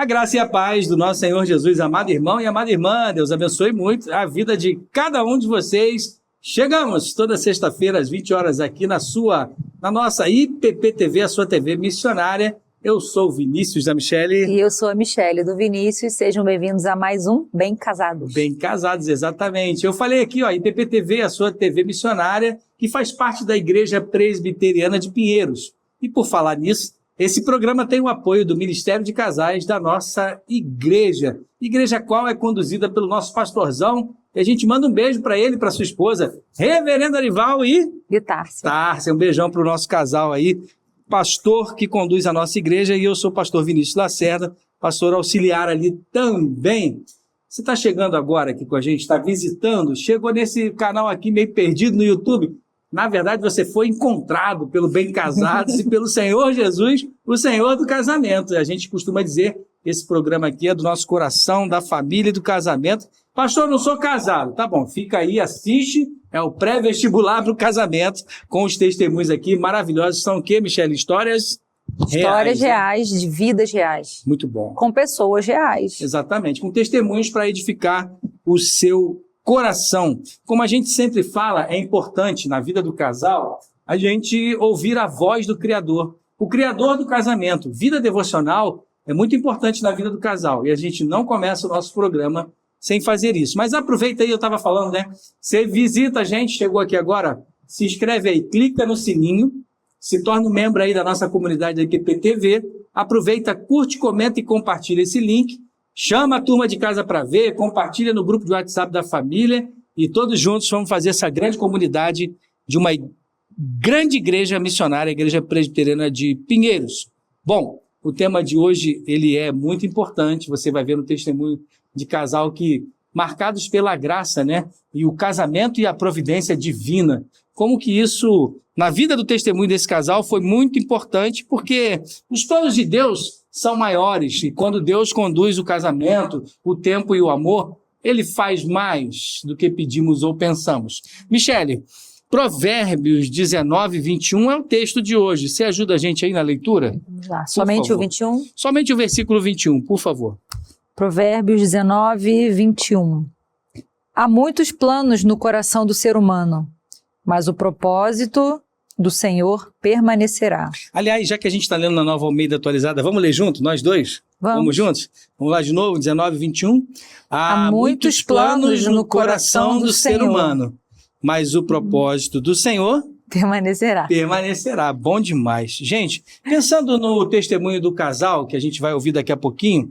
A graça e a paz do nosso Senhor Jesus, amado irmão e amada irmã, Deus abençoe muito a vida de cada um de vocês. Chegamos toda sexta-feira às 20 horas aqui na nossa IPP-TV, a sua TV missionária. Eu sou o Vinícius da Michele. E eu sou a Michele do Vinícius. Sejam bem-vindos a mais um Bem Casados. Bem Casados, exatamente. Eu falei aqui, IPP-TV, a sua TV missionária, que faz parte da Igreja Presbiteriana de Pinheiros. E por falar nisso, esse programa tem o apoio do Ministério de Casais da nossa igreja. Igreja qual é conduzida pelo nosso pastorzão. E a gente manda um beijo para ele e para sua esposa, Reverendo Arival e Tárcia. Tárcia. Um beijão para o nosso casal aí, pastor que conduz a nossa igreja. E eu sou o pastor Vinícius Lacerda, pastor auxiliar ali também. Você está chegando agora aqui com a gente, está visitando, chegou nesse canal aqui meio perdido no YouTube. Na verdade, você foi encontrado pelo Bem Casados e pelo Senhor Jesus, o Senhor do casamento. A gente costuma dizer que esse programa aqui é do nosso coração, da família e do casamento. Pastor, não sou casado. Tá bom, fica aí, assiste. É o pré-vestibular para o casamento, com os testemunhos aqui maravilhosos. São o quê, Michele? Histórias reais, de vidas reais. Muito bom. Com pessoas reais. Exatamente, com testemunhos para edificar o seu coração. Como a gente sempre fala, é importante na vida do casal a gente ouvir a voz do Criador, o Criador do casamento. Vida devocional é muito importante na vida do casal e a gente não começa o nosso programa sem fazer isso. Mas aproveita aí, eu estava falando, né? Você visita a gente, chegou aqui agora, se inscreve aí, clica no sininho, se torna um membro aí da nossa comunidade da IPP-TV, aproveita, curte, comenta e compartilha esse link. Chama a turma de casa para ver, compartilha no grupo de WhatsApp da família e todos juntos vamos fazer essa grande comunidade de uma grande igreja missionária, a Igreja Presbiteriana de Pinheiros. Bom, o tema de hoje ele é muito importante, você vai ver no testemunho de casal que, marcados pela graça, né? E o casamento e a providência divina. Como que isso, na vida do testemunho desse casal, foi muito importante, porque os planos de Deus são maiores, e quando Deus conduz o casamento, o tempo e o amor, ele faz mais do que pedimos ou pensamos. Michele, Provérbios 19, 21 é o texto de hoje. Você ajuda a gente aí na leitura? Vamos lá. Somente o 21? Somente o versículo 21, por favor. Provérbios 19, 21. Há muitos planos no coração do ser humano, mas o propósito do Senhor permanecerá. Aliás, já que a gente está lendo na Nova Almeida Atualizada, vamos ler junto, nós dois? Vamos juntos? Vamos lá de novo, 19, 21. Há muitos planos no coração do ser humano, mas o propósito do Senhor permanecerá. Permanecerá. Bom demais. Gente, pensando no testemunho do casal, que a gente vai ouvir daqui a pouquinho,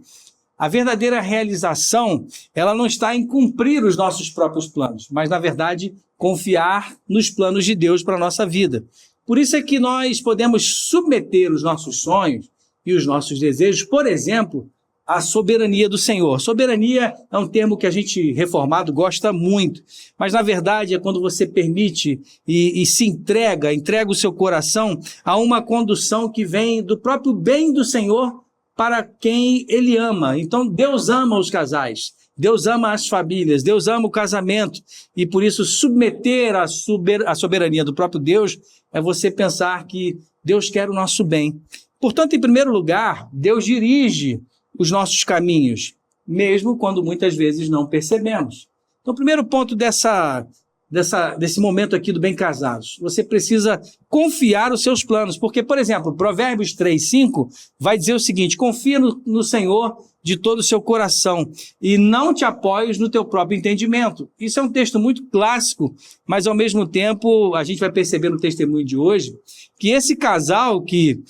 a verdadeira realização, ela não está em cumprir os nossos próprios planos, mas, na verdade, confiar nos planos de Deus para a nossa vida. Por isso é que nós podemos submeter os nossos sonhos e os nossos desejos, por exemplo, à soberania do Senhor. Soberania é um termo que a gente, reformado, gosta muito, mas, na verdade, é quando você permite e se entrega o seu coração a uma condução que vem do próprio bem do Senhor para quem Ele ama. Então, Deus ama os casais, Deus ama as famílias, Deus ama o casamento, e por isso submeter a soberania do próprio Deus é você pensar que Deus quer o nosso bem. Portanto, em primeiro lugar, Deus dirige os nossos caminhos, mesmo quando muitas vezes não percebemos. Então, o primeiro ponto desse momento aqui do Bem Casados, você precisa confiar os seus planos, porque, por exemplo, Provérbios 3:5 vai dizer o seguinte: confia no Senhor de todo o seu coração e não te apoies no teu próprio entendimento. Isso é um texto muito clássico, mas ao mesmo tempo a gente vai perceber no testemunho de hoje que esse casal que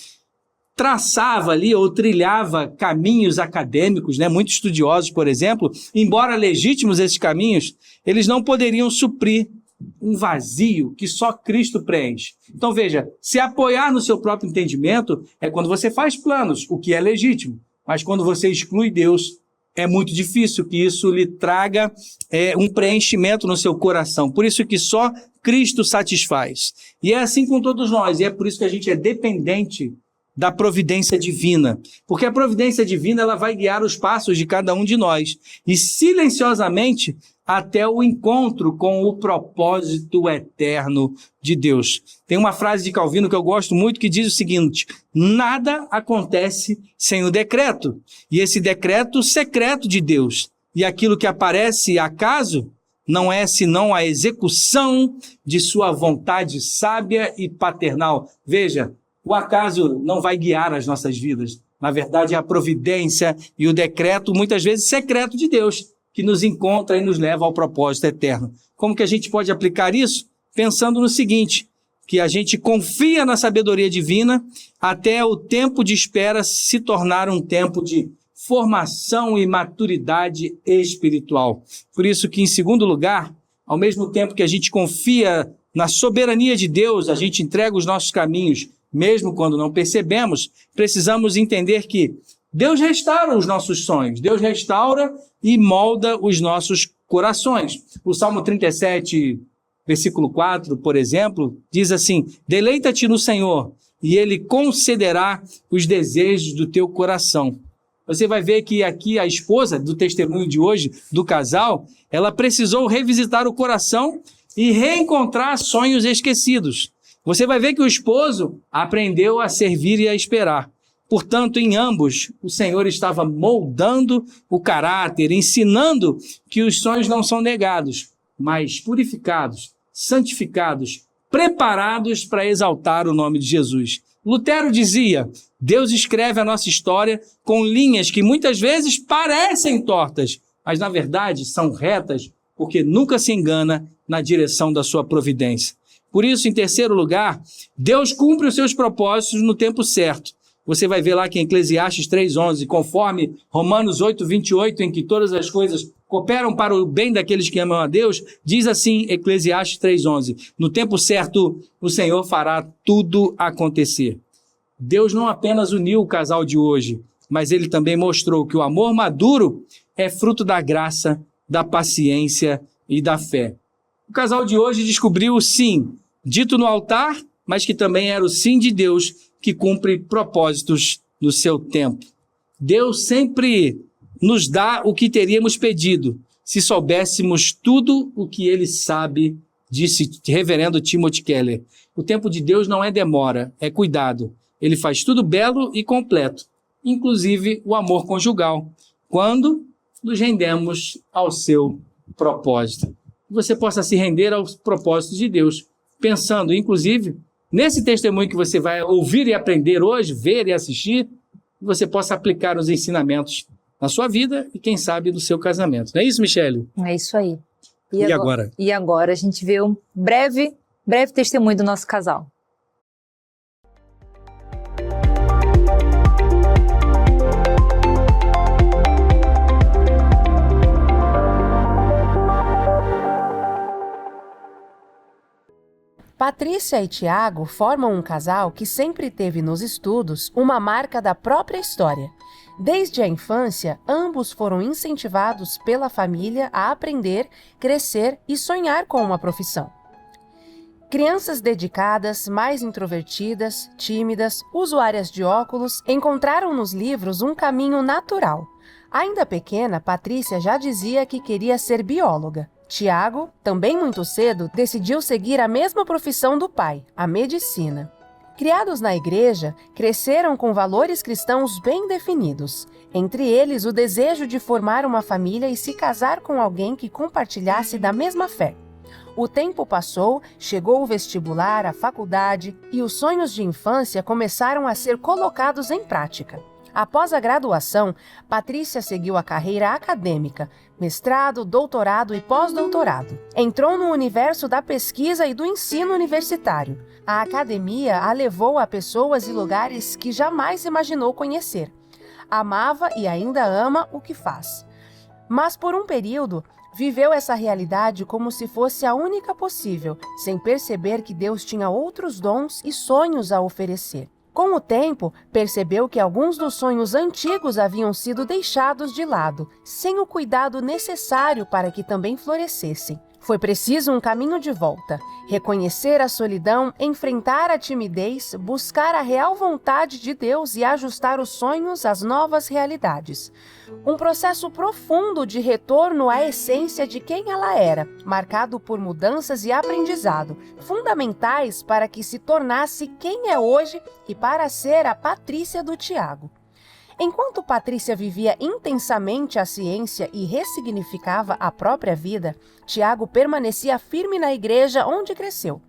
traçava ali ou trilhava caminhos acadêmicos, né, muito estudiosos, por exemplo, embora legítimos esses caminhos, eles não poderiam suprir um vazio que só Cristo preenche. Então veja, se apoiar no seu próprio entendimento é quando você faz planos, o que é legítimo, mas quando você exclui Deus, é muito difícil que isso lhe traga um preenchimento no seu coração. Por isso que só Cristo satisfaz. E é assim com todos nós, e é por isso que a gente é dependente da providência divina, porque a providência divina ela vai guiar os passos de cada um de nós e silenciosamente até o encontro com o propósito eterno de Deus. Tem uma frase de Calvino que eu gosto muito que diz o seguinte: nada acontece sem o decreto, e esse decreto secreto de Deus, e aquilo que aparece acaso não é senão a execução de sua vontade sábia e paternal. Veja, o acaso não vai guiar as nossas vidas. Na verdade, é a providência e o decreto, muitas vezes secreto de Deus, que nos encontra e nos leva ao propósito eterno. Como que a gente pode aplicar isso? Pensando no seguinte, que a gente confia na sabedoria divina até o tempo de espera se tornar um tempo de formação e maturidade espiritual. Por isso que, em segundo lugar, ao mesmo tempo que a gente confia na soberania de Deus, a gente entrega os nossos caminhos, mesmo quando não percebemos, precisamos entender que Deus restaura os nossos sonhos, Deus restaura e molda os nossos corações. O Salmo 37, versículo 4, por exemplo, diz assim: deleita-te no Senhor e Ele concederá os desejos do teu coração. Você vai ver que aqui a esposa do testemunho de hoje, do casal, ela precisou revisitar o coração e reencontrar sonhos esquecidos. Você vai ver que o esposo aprendeu a servir e a esperar. Portanto, em ambos, o Senhor estava moldando o caráter, ensinando que os sonhos não são negados, mas purificados, santificados, preparados para exaltar o nome de Jesus. Lutero dizia: Deus escreve a nossa história com linhas que muitas vezes parecem tortas, mas na verdade são retas, porque nunca se engana na direção da sua providência. Por isso, em terceiro lugar, Deus cumpre os seus propósitos no tempo certo. Você vai ver lá que em Eclesiastes 3:11, conforme Romanos 8:28, em que todas as coisas cooperam para o bem daqueles que amam a Deus, diz assim Eclesiastes 3:11, no tempo certo o Senhor fará tudo acontecer. Deus não apenas uniu o casal de hoje, mas ele também mostrou que o amor maduro é fruto da graça, da paciência e da fé. O casal de hoje descobriu o sim, dito no altar, mas que também era o sim de Deus, que cumpre propósitos no seu tempo. Deus sempre nos dá o que teríamos pedido, se soubéssemos tudo o que Ele sabe, disse reverendo Timothy Keller. O tempo de Deus não é demora, é cuidado. Ele faz tudo belo e completo, inclusive o amor conjugal, quando nos rendemos ao seu propósito. Que você possa se render aos propósitos de Deus, pensando, inclusive, nesse testemunho que você vai ouvir e aprender hoje, ver e assistir, você possa aplicar os ensinamentos na sua vida e, quem sabe, no seu casamento. Não é isso, Michele? É isso aí. E agora? E agora a gente vê um breve testemunho do nosso casal. Patrícia e Tiago formam um casal que sempre teve nos estudos uma marca da própria história. Desde a infância, ambos foram incentivados pela família a aprender, crescer e sonhar com uma profissão. Crianças dedicadas, mais introvertidas, tímidas, usuárias de óculos, encontraram nos livros um caminho natural. Ainda pequena, Patrícia já dizia que queria ser bióloga. Tiago, também muito cedo, decidiu seguir a mesma profissão do pai, a medicina. Criados na igreja, cresceram com valores cristãos bem definidos. Entre eles, o desejo de formar uma família e se casar com alguém que compartilhasse da mesma fé. O tempo passou, chegou o vestibular, a faculdade, e os sonhos de infância começaram a ser colocados em prática. Após a graduação, Patrícia seguiu a carreira acadêmica, mestrado, doutorado e pós-doutorado. Entrou no universo da pesquisa e do ensino universitário. A academia a levou a pessoas e lugares que jamais imaginou conhecer. Amava e ainda ama o que faz. Mas por um período, viveu essa realidade como se fosse a única possível, sem perceber que Deus tinha outros dons e sonhos a oferecer. Com o tempo, percebeu que alguns dos sonhos antigos haviam sido deixados de lado, sem o cuidado necessário para que também florescessem. Foi preciso um caminho de volta, reconhecer a solidão, enfrentar a timidez, buscar a real vontade de Deus e ajustar os sonhos às novas realidades. Um processo profundo de retorno à essência de quem ela era, marcado por mudanças e aprendizado, fundamentais para que se tornasse quem é hoje e para ser a Patrícia do Tiago. Enquanto Patrícia vivia intensamente a ciência e ressignificava a própria vida, Tiago permanecia firme na igreja onde cresceu.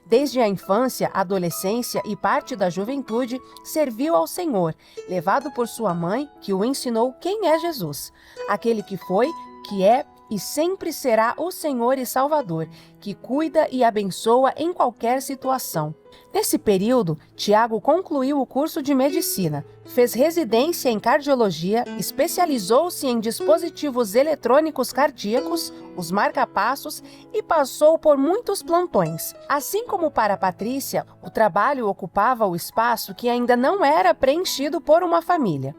Desde a infância, adolescência e parte da juventude, serviu ao Senhor, levado por sua mãe, que o ensinou quem é Jesus, aquele que foi, que é e sempre será o Senhor e Salvador, que cuida e abençoa em qualquer situação. Nesse período, Tiago concluiu o curso de medicina, fez residência em cardiologia, especializou-se em dispositivos eletrônicos cardíacos, os marca-passos e passou por muitos plantões. Assim como para Patrícia, o trabalho ocupava o espaço que ainda não era preenchido por uma família.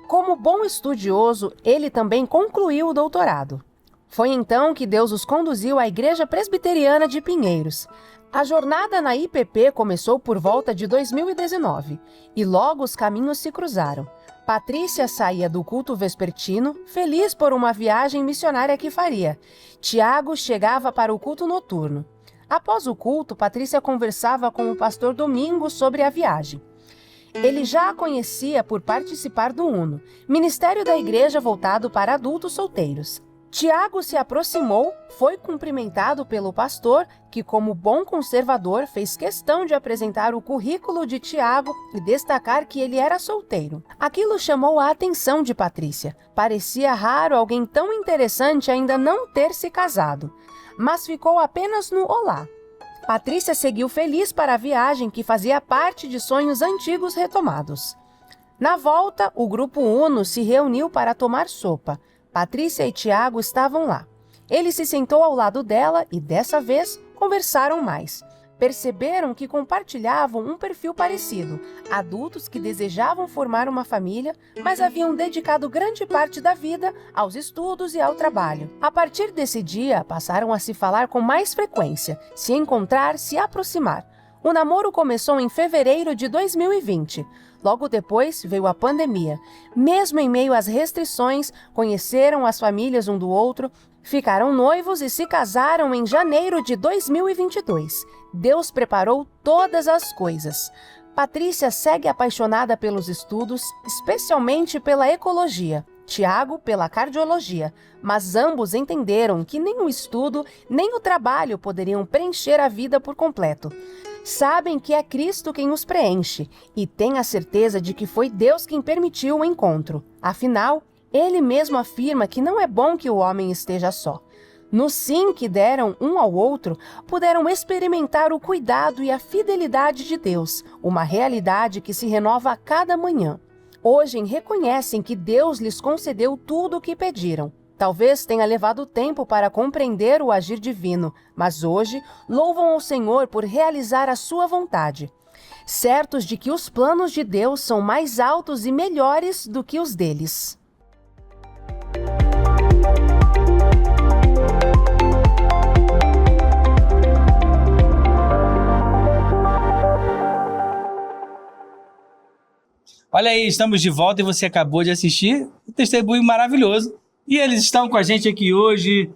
Como bom estudioso, ele também concluiu o doutorado. Foi então que Deus os conduziu à Igreja Presbiteriana de Pinheiros. A jornada na IPP começou por volta de 2019 e logo os caminhos se cruzaram. Patrícia saía do culto vespertino, feliz por uma viagem missionária que faria. Tiago chegava para o culto noturno. Após o culto, Patrícia conversava com o pastor Domingos sobre a viagem. Ele já a conhecia por participar do UNO, Ministério da Igreja voltado para adultos solteiros. Tiago se aproximou, foi cumprimentado pelo pastor, que como bom conservador fez questão de apresentar o currículo de Tiago e destacar que ele era solteiro. Aquilo chamou a atenção de Patrícia. Parecia raro alguém tão interessante ainda não ter se casado, mas ficou apenas no olá. Patrícia seguiu feliz para a viagem que fazia parte de sonhos antigos retomados. Na volta, o grupo UNO se reuniu para tomar sopa. Patrícia e Tiago estavam lá. Ele se sentou ao lado dela e, dessa vez, conversaram mais. Perceberam que compartilhavam um perfil parecido, adultos que desejavam formar uma família, mas haviam dedicado grande parte da vida aos estudos e ao trabalho. A partir desse dia, passaram a se falar com mais frequência, se encontrar, se aproximar. O namoro começou em fevereiro de 2020. Logo depois veio a pandemia. Mesmo em meio às restrições, conheceram as famílias um do outro, ficaram noivos e se casaram em janeiro de 2022. Deus preparou todas as coisas. Patrícia segue apaixonada pelos estudos, especialmente pela ecologia. Tiago pela cardiologia, mas ambos entenderam que nem o estudo, nem o trabalho poderiam preencher a vida por completo. Sabem que é Cristo quem os preenche e têm a certeza de que foi Deus quem permitiu o encontro. Afinal, Ele mesmo afirma que não é bom que o homem esteja só. No sim que deram um ao outro, puderam experimentar o cuidado e a fidelidade de Deus, uma realidade que se renova a cada manhã. Hoje reconhecem que Deus lhes concedeu tudo o que pediram. Talvez tenha levado tempo para compreender o agir divino, mas hoje louvam ao Senhor por realizar a sua vontade, certos de que os planos de Deus são mais altos e melhores do que os deles. Olha aí, estamos de volta e você acabou de assistir um testemunho maravilhoso. E eles estão com a gente aqui hoje,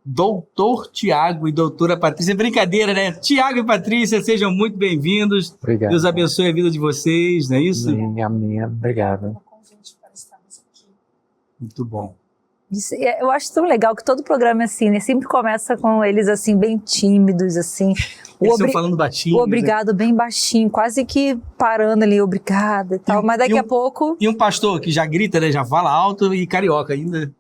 doutor Tiago e doutora Patrícia. Brincadeira, né? Tiago e Patrícia, sejam muito bem-vindos. Obrigado. Deus abençoe a vida de vocês, não é isso? Amém, amém. Obrigado. Muito bom. Eu acho tão legal que todo programa é assim, né? Sempre começa com eles assim, bem tímidos, assim. Eles estão falando baixinho. O obrigado bem baixinho, quase que parando ali, obrigada e tal. Mas daqui a pouco... E um pastor que já grita, né? Já fala alto e carioca ainda.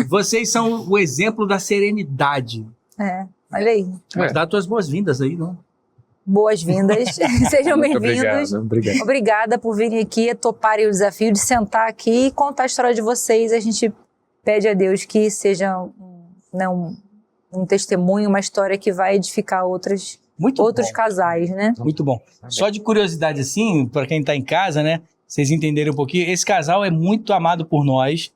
Vocês são o exemplo da serenidade. É, olha aí. Mas dá tuas boas-vindas aí, não? Boas-vindas, sejam bem-vindos. Obrigado. Obrigada por virem aqui, toparem o desafio de sentar aqui e contar a história de vocês. A gente pede a Deus que seja um testemunho, uma história que vai edificar outros casais, né? Muito bom. Só de curiosidade assim, para quem está em casa, né? Vocês entenderem um pouquinho, esse casal é muito amado por nós.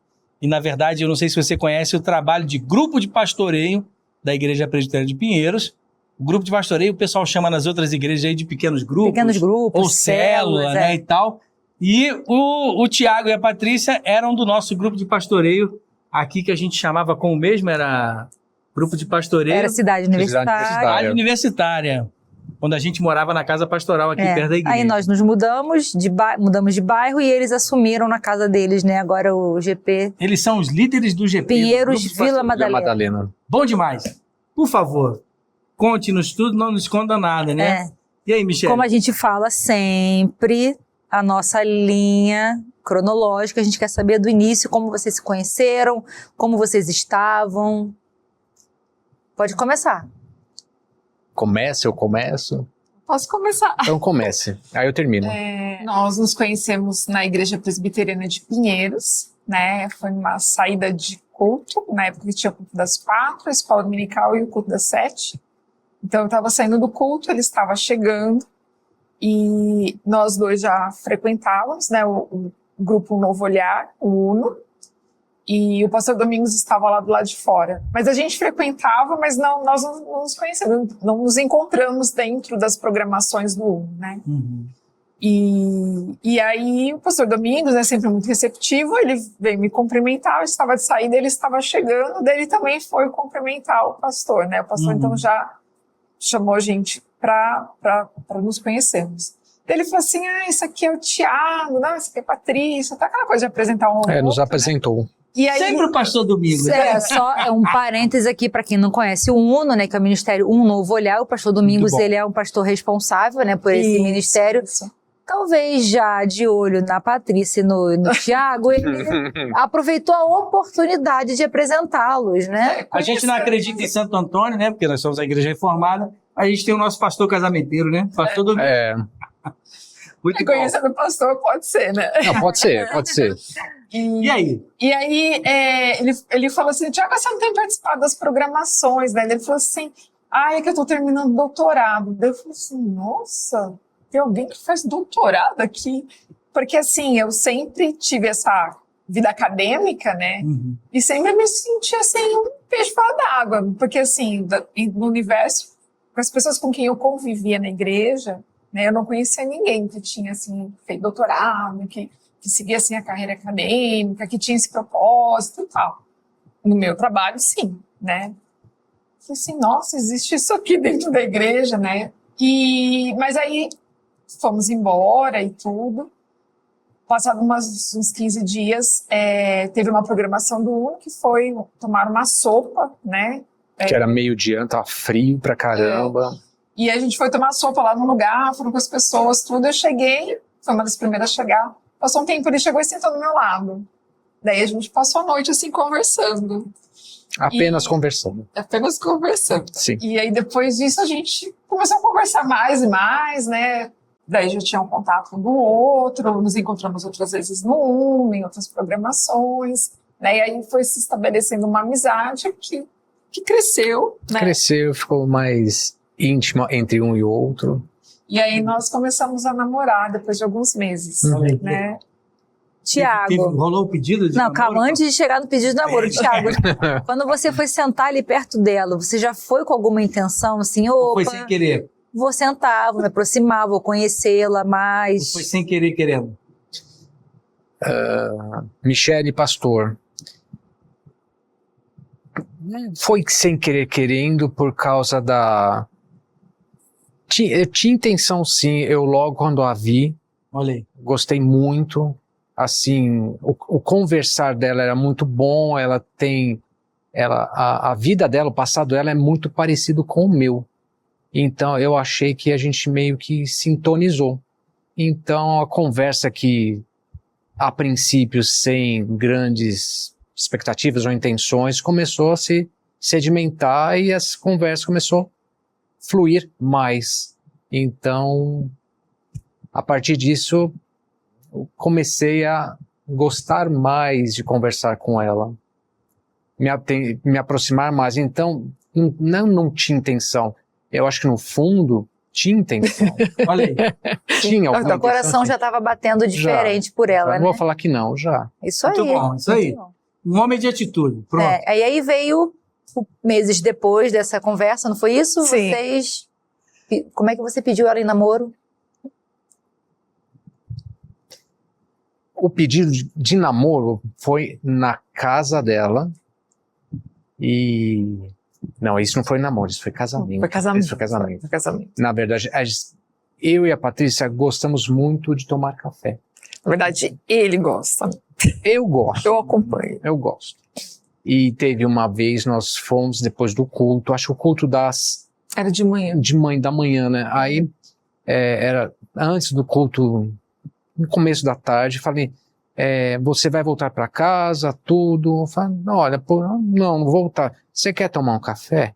E, na verdade, eu não sei se você conhece o trabalho de grupo de pastoreio da Igreja Presbiteriana de Pinheiros. O grupo de pastoreio, o pessoal chama nas outras igrejas aí de pequenos grupos. Pequenos grupos, ou célula, né, e tal. E o Tiago e a Patrícia eram do nosso grupo de pastoreio aqui, que a gente chamava como mesmo, era grupo de pastoreio. Era cidade universitária. Cidade universitária. Quando a gente morava na casa pastoral aqui perto da igreja. Aí nós nos mudamos de bairro e eles assumiram na casa deles, né? Agora o GP. Eles são os líderes do GP. Pinheiros, do Vila Madalena. Bom demais. Por favor, conte-nos tudo, não nos esconda nada, né? E aí, Michele? Como a gente fala sempre, a nossa linha cronológica, a gente quer saber do início, como vocês se conheceram, como vocês estavam. Pode começar. Eu começo? Posso começar? Então comece, aí eu termino. Nós nos conhecemos na Igreja Presbiteriana de Pinheiros, né? Foi uma saída de culto, na época que tinha o culto das 4, a escola dominical e o culto das 7. Então eu estava saindo do culto, ele estava chegando e nós dois já frequentávamos, né? O grupo Novo Olhar, o UNO, e o pastor Domingos estava lá do lado de fora. Mas a gente frequentava, mas nós não nos conhecemos, não nos encontramos dentro das programações do UNO, né? Uhum. E aí o pastor Domingos, né, sempre muito receptivo, ele veio me cumprimentar, eu estava de saída, ele estava chegando, daí ele também foi cumprimentar o pastor, né? O pastor então já chamou a gente para nos conhecermos. Daí ele falou assim, isso aqui é o Tiago, não, isso aqui é a Patrícia, tá aquela coisa de apresentar um outro, nos apresentou. E aí, sempre o pastor Domingos. Só um parêntese aqui para quem não conhece o UNO, né, que é o Ministério Um Novo Olhar. O pastor Domingos, ele é um pastor responsável, né, por esse ministério. Isso. Talvez já de olho na Patrícia e no Tiago, ele aproveitou a oportunidade de apresentá-los, né? A gente não acredita em Santo Antônio, né, porque nós somos a igreja reformada. A gente tem o nosso pastor casamenteiro, né? Pastor Domingos. Muito bom. Conhecendo o pastor, pode ser, né? Não, pode ser. E aí? E aí, ele falou assim, Tiago, você não tem participado das programações, né? Ele falou assim, é que eu tô terminando o doutorado. Daí eu falei assim, nossa, tem alguém que faz doutorado aqui? Porque assim, eu sempre tive essa vida acadêmica, né? Uhum. E sempre me senti assim, um peixe fora d'água. Porque assim, no universo, com as pessoas com quem eu convivia na igreja, né, eu não conhecia ninguém que tinha assim, feito doutorado, que seguia assim, a carreira acadêmica, que tinha esse propósito e tal. No meu trabalho, sim, né? Falei assim, nossa, existe isso aqui dentro da igreja, né? Mas aí fomos embora e tudo. Passado uns 15 dias, teve uma programação do UNO que foi tomar uma sopa, né? Que era meio-dia, tava frio pra caramba. E a gente foi tomar sopa lá no lugar, foram com as pessoas, tudo. Eu cheguei, foi uma das primeiras a chegar. Passou um tempo, ele chegou e sentou do meu lado. Daí a gente passou a noite assim, conversando. Apenas conversando. Apenas conversando. Sim. E aí depois disso a gente começou a conversar mais e mais, né? Daí já tinha um contato do outro, nos encontramos outras vezes no UNO, em outras programações, né? E aí foi se estabelecendo uma amizade que cresceu, né? Cresceu, ficou mais íntima entre um e outro. E aí nós começamos a namorar depois de alguns meses, né? Tiago. Rolou o pedido de namoro? Calma, antes de chegar no pedido de namoro, Tiago, quando você foi sentar ali perto dela, você já foi com alguma intenção, assim, Foi sem querer? Vou sentar, vou me aproximar, vou conhecê-la mais. Foi sem querer, querendo? Michele Pastor. Foi sem querer, querendo, por causa da... Eu tinha intenção, sim. Eu logo quando a vi, Olha aí. gostei muito. Assim, o conversar dela era muito bom. A vida dela, o passado dela é muito parecido com o meu. Então eu achei que a gente meio que sintonizou. Então a conversa que, a princípio, sem grandes expectativas ou intenções, começou a se sedimentar e essa conversa começou a fluir mais. Então, a partir disso, eu comecei a gostar mais de conversar com ela, me aproximar mais. Então, não tinha intenção. Eu acho que no fundo tinha intenção. Olha aí. Tinha alguma O coração intenção, já estava batendo diferente por ela, não né? vou falar que não, já. Isso aí. Muito bom, isso aí. Muito bom. Um homem de atitude. Pronto. Aí veio meses depois dessa conversa, não foi isso? Sim. Como é que você pediu ela em namoro? O pedido de namoro foi na casa dela e... Não, isso não foi namoro, isso foi casamento. Foi casamento. Isso foi casamento. Foi casamento. Na verdade, eu e a Patrícia gostamos muito de tomar café. Na verdade, ele gosta. Eu gosto. Eu acompanho. Eu gosto. E teve uma vez, nós fomos depois do culto, acho que o culto Era de manhã. da manhã, né? Aí, era antes do culto, no começo da tarde, falei, você vai voltar para casa, tudo? Eu falei, olha, não vou voltar. Você quer tomar um café?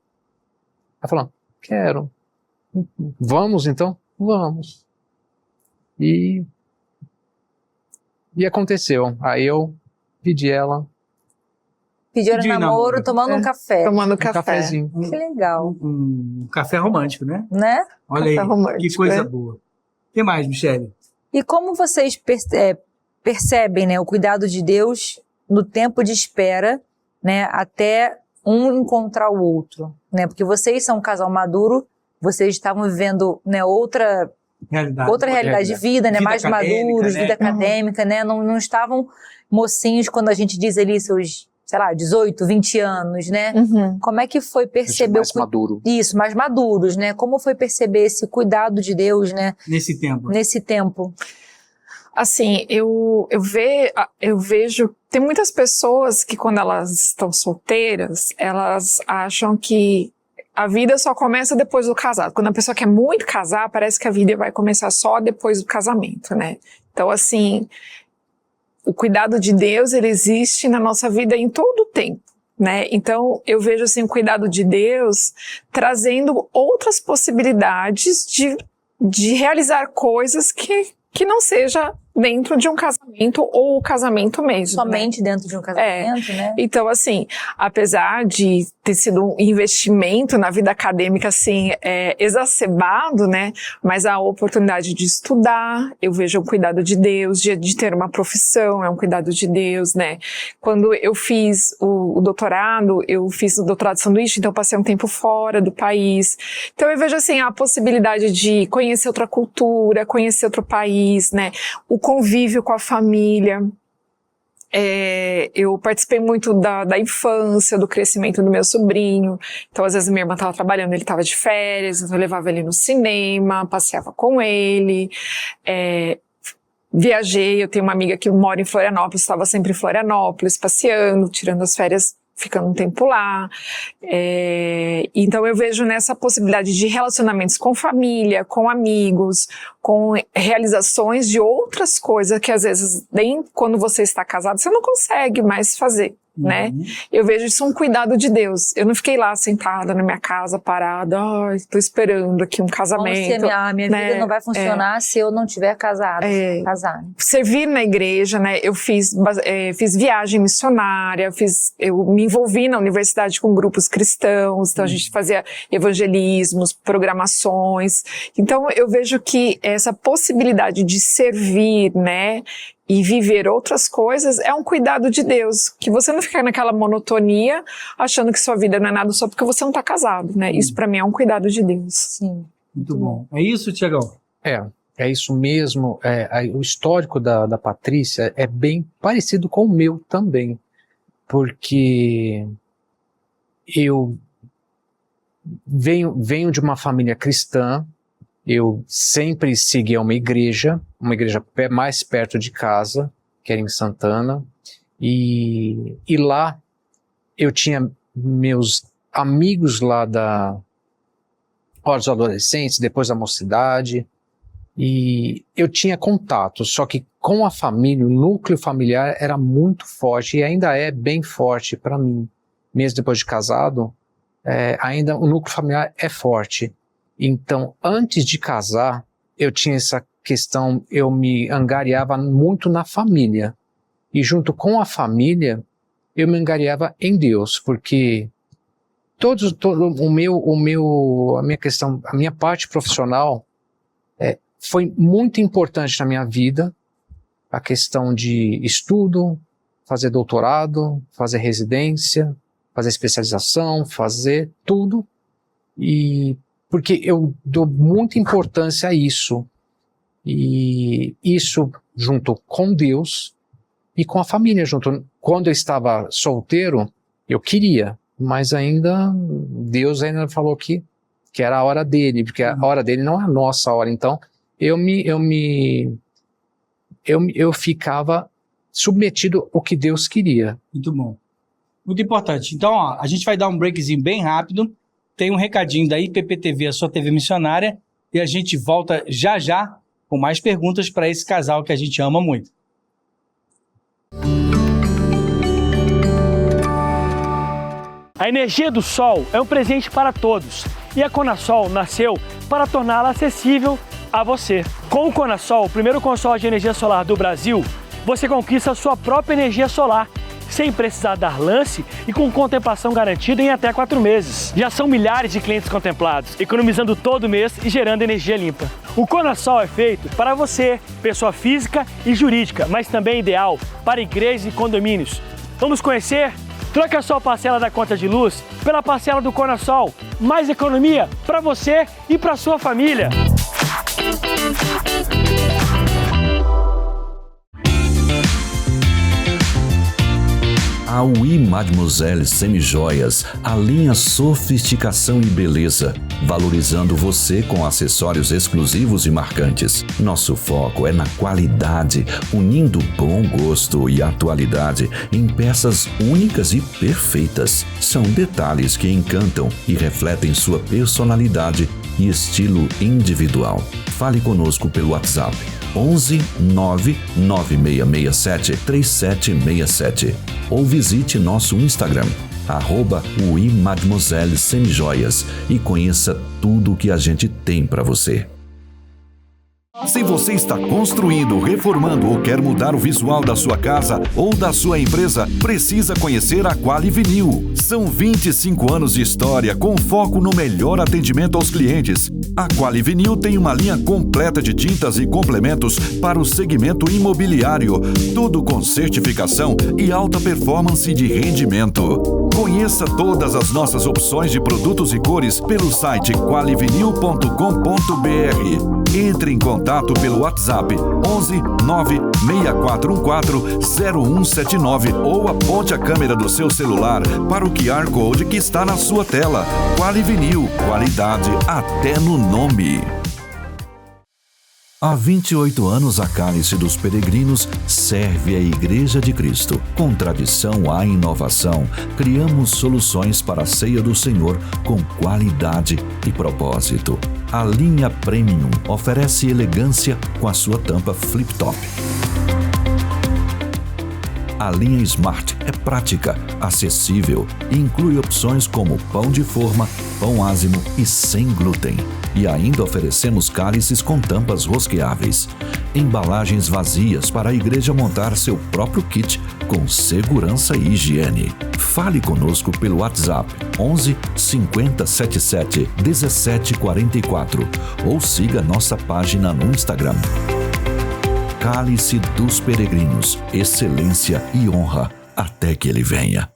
Ela falou, quero. Vamos então? Vamos. E aconteceu. Aí eu pedi ela Pediu ela em Pediu em namoro, namoro. tomando um café. Tomando um café. cafezinho. Que legal, Um café romântico, né? né? Olha Café aí, romântico, que coisa né? boa. O que mais, Michele? E como vocês percebem, né, o cuidado de Deus no tempo de espera, né, até um encontrar o outro, né? Porque vocês são um casal maduro, vocês estavam vivendo, né, outra realidade de vida, né, Vida mais acadêmica, maduros, né? vida acadêmica, né? Não estavam mocinhos quando a gente diz ali seus, sei lá, 18, 20 anos, né? Uhum. Como é que foi perceber Mais maduro. isso, mais maduros, né? Como foi perceber esse cuidado de Deus, né, Nesse tempo. nesse tempo? Assim, eu vejo, tem muitas pessoas que quando elas estão solteiras, elas acham que a vida só começa depois do casado. Quando a pessoa quer muito casar, parece que a vida vai começar só depois do casamento, né? Então, assim, o cuidado de Deus, ele existe na nossa vida em todo o tempo, né? Então, eu vejo, assim, o cuidado de Deus trazendo outras possibilidades de realizar coisas que não seja dentro de um casamento ou o casamento mesmo. Somente dentro de um casamento, né? Então, assim, apesar de ter sido um investimento na vida acadêmica, assim, exacerbado, né? Mas a oportunidade de estudar, eu vejo um cuidado de Deus, de ter uma profissão, é um cuidado de Deus, né? Quando eu fiz o doutorado, eu fiz o doutorado de sanduíche, então eu passei um tempo fora do país. Então eu vejo, assim, a possibilidade de conhecer outra cultura, conhecer outro país, né? O convívio com a família. Eu participei muito da infância, do crescimento do meu sobrinho. Então, às vezes, minha irmã estava trabalhando, ele estava de férias, então eu levava ele no cinema, passeava com ele. Viajei, eu tenho uma amiga que mora em Florianópolis, estava sempre em Florianópolis, passeando, tirando as férias, ficando um tempo lá. Então eu vejo nessa possibilidade de relacionamentos com família, com amigos, com realizações de outras coisas que às vezes nem quando você está casado você não consegue mais fazer, né? Eu vejo isso um cuidado de Deus. Eu não fiquei lá sentada na minha casa, parada, estou esperando aqui um casamento. Como se a minha né? vida não vai funcionar se eu não tiver casado. Casar. Servir na igreja, né? Eu fiz viagem missionária, eu me envolvi na universidade com grupos cristãos, então a gente fazia evangelismos, programações. Então eu vejo que essa possibilidade de servir, né? E viver outras coisas é um cuidado de Deus, que você não fica naquela monotonia achando que sua vida não é nada só porque você não está casado, né? Isso para mim é um cuidado de Deus. Sim. Muito bom. É isso, Tiagão? É isso mesmo. O histórico da Patrícia é bem parecido com o meu também, porque eu venho de uma família cristã. Eu sempre seguia uma igreja mais perto de casa, que era em Santana, e lá eu tinha meus amigos lá da hora dos adolescentes, depois da mocidade, e eu tinha contato, só que com a família, o núcleo familiar era muito forte, e ainda é bem forte para mim, mesmo depois de casado, ainda o núcleo familiar é forte. Então, antes de casar, eu tinha essa questão, eu me angariava muito na família. E junto com a família, eu me angariava em Deus, porque a minha parte profissional foi muito importante na minha vida, a questão de estudo, fazer doutorado, fazer residência, fazer especialização, fazer tudo. E porque eu dou muita importância a isso. E isso junto com Deus e com a família junto. Quando eu estava solteiro, eu queria, mas ainda Deus ainda falou que era a hora dele, porque a hora dele não é a nossa hora. Então eu ficava submetido ao que Deus queria. Muito bom. Muito importante. Então, ó, a gente vai dar um breakzinho bem rápido. Tem um recadinho da IPPTV, a sua TV missionária, e a gente volta já já com mais perguntas para esse casal que a gente ama muito. A energia do sol é um presente para todos e a Conasol nasceu para torná-la acessível a você. Com o Conasol, o primeiro consórcio de energia solar do Brasil, você conquista a sua própria energia solar, sem precisar dar lance e com contemplação garantida em até 4 meses. Já são milhares de clientes contemplados, economizando todo mês e gerando energia limpa. O Conasol é feito para você, pessoa física e jurídica, mas também ideal para igrejas e condomínios. Vamos conhecer? Troque a sua parcela da conta de luz pela parcela do Conasol. Mais economia para você e para sua família. A Oui Mademoiselle Semijoias alinha sofisticação e beleza, valorizando você com acessórios exclusivos e marcantes. Nosso foco é na qualidade, unindo bom gosto e atualidade em peças únicas e perfeitas. São detalhes que encantam e refletem sua personalidade e estilo individual. Fale conosco pelo WhatsApp 11 99667 3767 ou visite nosso Instagram @Oui Mademoiselle Semijoias e conheça tudo o que a gente tem para você. Se você está construindo, reformando ou quer mudar o visual da sua casa ou da sua empresa, precisa conhecer a Quali Vinil. São 25 anos de história com foco no melhor atendimento aos clientes. A Quali Vinil tem uma linha completa de tintas e complementos para o segmento imobiliário, tudo com certificação e alta performance de rendimento. Conheça todas as nossas opções de produtos e cores pelo site qualivinil.com.br. Entre em contato pelo WhatsApp 11 96414 0179 ou aponte a câmera do seu celular para o QR Code que está na sua tela. Quali Vinil, qualidade até no nome. Há 28 anos, a Cálice dos Peregrinos serve a Igreja de Cristo. Com tradição à inovação, criamos soluções para a ceia do Senhor com qualidade e propósito. A linha Premium oferece elegância com a sua tampa flip-top. A linha Smart é prática, acessível e inclui opções como pão de forma, pão ázimo e sem glúten. E ainda oferecemos cálices com tampas rosqueáveis. Embalagens vazias para a igreja montar seu próprio kit com segurança e higiene. Fale conosco pelo WhatsApp 11 5077 1744 ou siga nossa página no Instagram. Cálice dos Peregrinos, excelência e honra até que ele venha.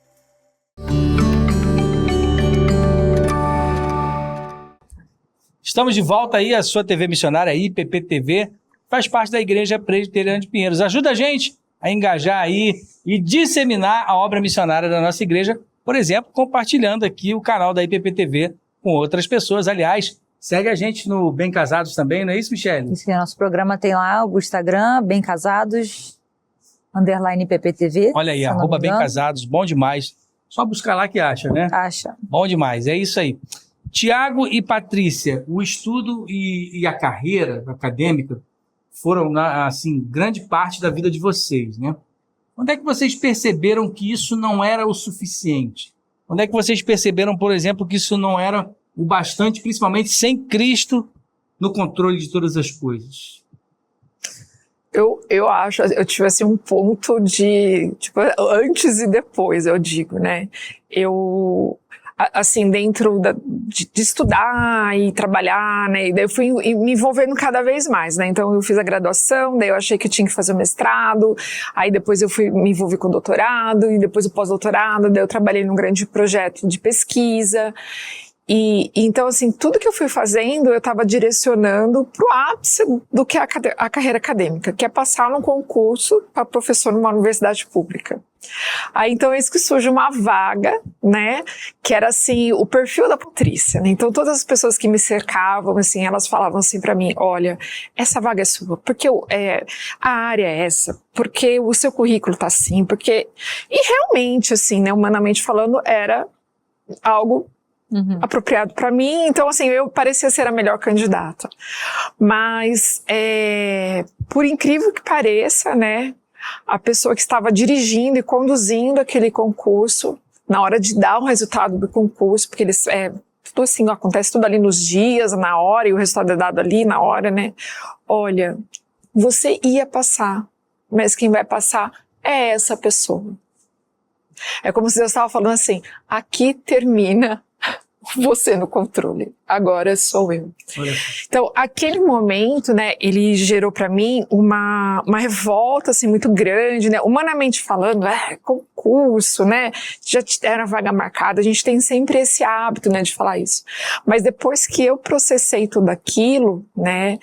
Estamos de volta aí, a sua TV missionária IPPTV, faz parte da Igreja Presbiteriana de Pinheiros. Ajuda a gente a engajar aí e disseminar a obra missionária da nossa igreja, por exemplo, compartilhando aqui o canal da IPPTV com outras pessoas. Aliás, segue a gente no Bem Casados também, não é isso, Michele? Isso, nosso programa tem lá o Instagram, Bem Casados, _IPPTV. Olha aí, @Bem Casados, bom demais. Só buscar lá que acha, né? Acha. Bom demais, é isso aí. Tiago e Patrícia, o estudo e a carreira acadêmica foram, assim, grande parte da vida de vocês, né? Quando é que vocês perceberam que isso não era o suficiente? Quando é que vocês perceberam, por exemplo, que isso não era o bastante, principalmente sem Cristo no controle de todas as coisas? Eu acho, eu tive assim um ponto de, tipo, antes e depois, eu digo, né? assim, dentro de estudar e trabalhar, né? E daí eu fui me envolvendo cada vez mais, né? Então eu fiz a graduação, daí eu achei que eu tinha que fazer o mestrado, aí depois eu fui me envolver com o doutorado, e depois o pós-doutorado, daí eu trabalhei num grande projeto de pesquisa. E então, assim, tudo que eu fui fazendo, eu estava direcionando para o ápice do que é a carreira acadêmica, que é passar num concurso para professor numa universidade pública. Aí, então, eis que surge uma vaga, né, que era, assim, o perfil da Patrícia, né? Então, todas as pessoas que me cercavam, assim, elas falavam assim para mim, olha, essa vaga é sua, porque a área é essa, porque o seu currículo tá assim, porque... E realmente, assim, né, humanamente falando, era algo apropriado para mim, então assim, eu parecia ser a melhor candidata. Mas, por incrível que pareça, né, a pessoa que estava dirigindo e conduzindo aquele concurso, na hora de dar o resultado do concurso, porque eles, tudo assim, acontece tudo ali nos dias, na hora, e o resultado é dado ali na hora, né, olha, você ia passar, mas quem vai passar é essa pessoa. É como se Deus estava falando assim, aqui termina você no controle, agora sou eu. Então, aquele momento, né, ele gerou para mim uma revolta, assim, muito grande, né, humanamente falando, concurso, né, já era vaga marcada, a gente tem sempre esse hábito, né, de falar isso. Mas depois que eu processei tudo aquilo, né,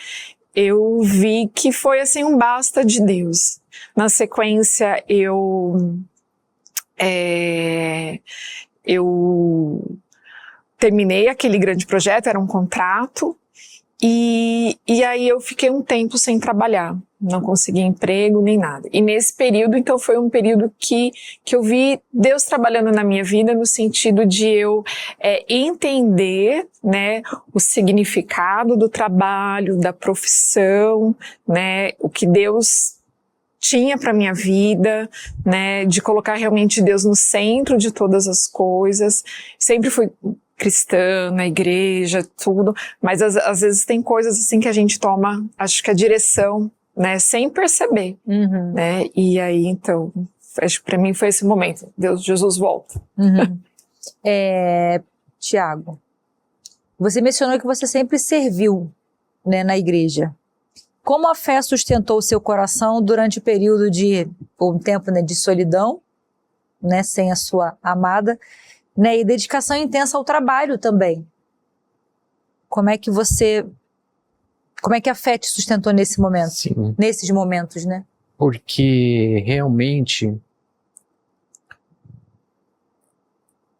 eu vi que foi, assim, um basta de Deus. Na sequência, eu terminei aquele grande projeto, era um contrato, e aí eu fiquei um tempo sem trabalhar, não consegui emprego nem nada. E nesse período, então, foi um período que eu vi Deus trabalhando na minha vida no sentido de eu entender, né, o significado do trabalho, da profissão, né, o que Deus tinha para minha vida, né, de colocar realmente Deus no centro de todas as coisas. Sempre fui cristã, na igreja, tudo, mas às vezes tem coisas assim que a gente toma, acho que a direção, né, sem perceber, né, e aí então, acho que para mim foi esse momento, Jesus volta. Tiago, você mencionou que você sempre serviu, né, na igreja. Como a fé sustentou o seu coração durante o período um tempo, né, de solidão, né, sem a sua amada, né, e dedicação intensa ao trabalho também? Como é que a fé te sustentou nesse momento? Sim. Nesses momentos, né? Porque realmente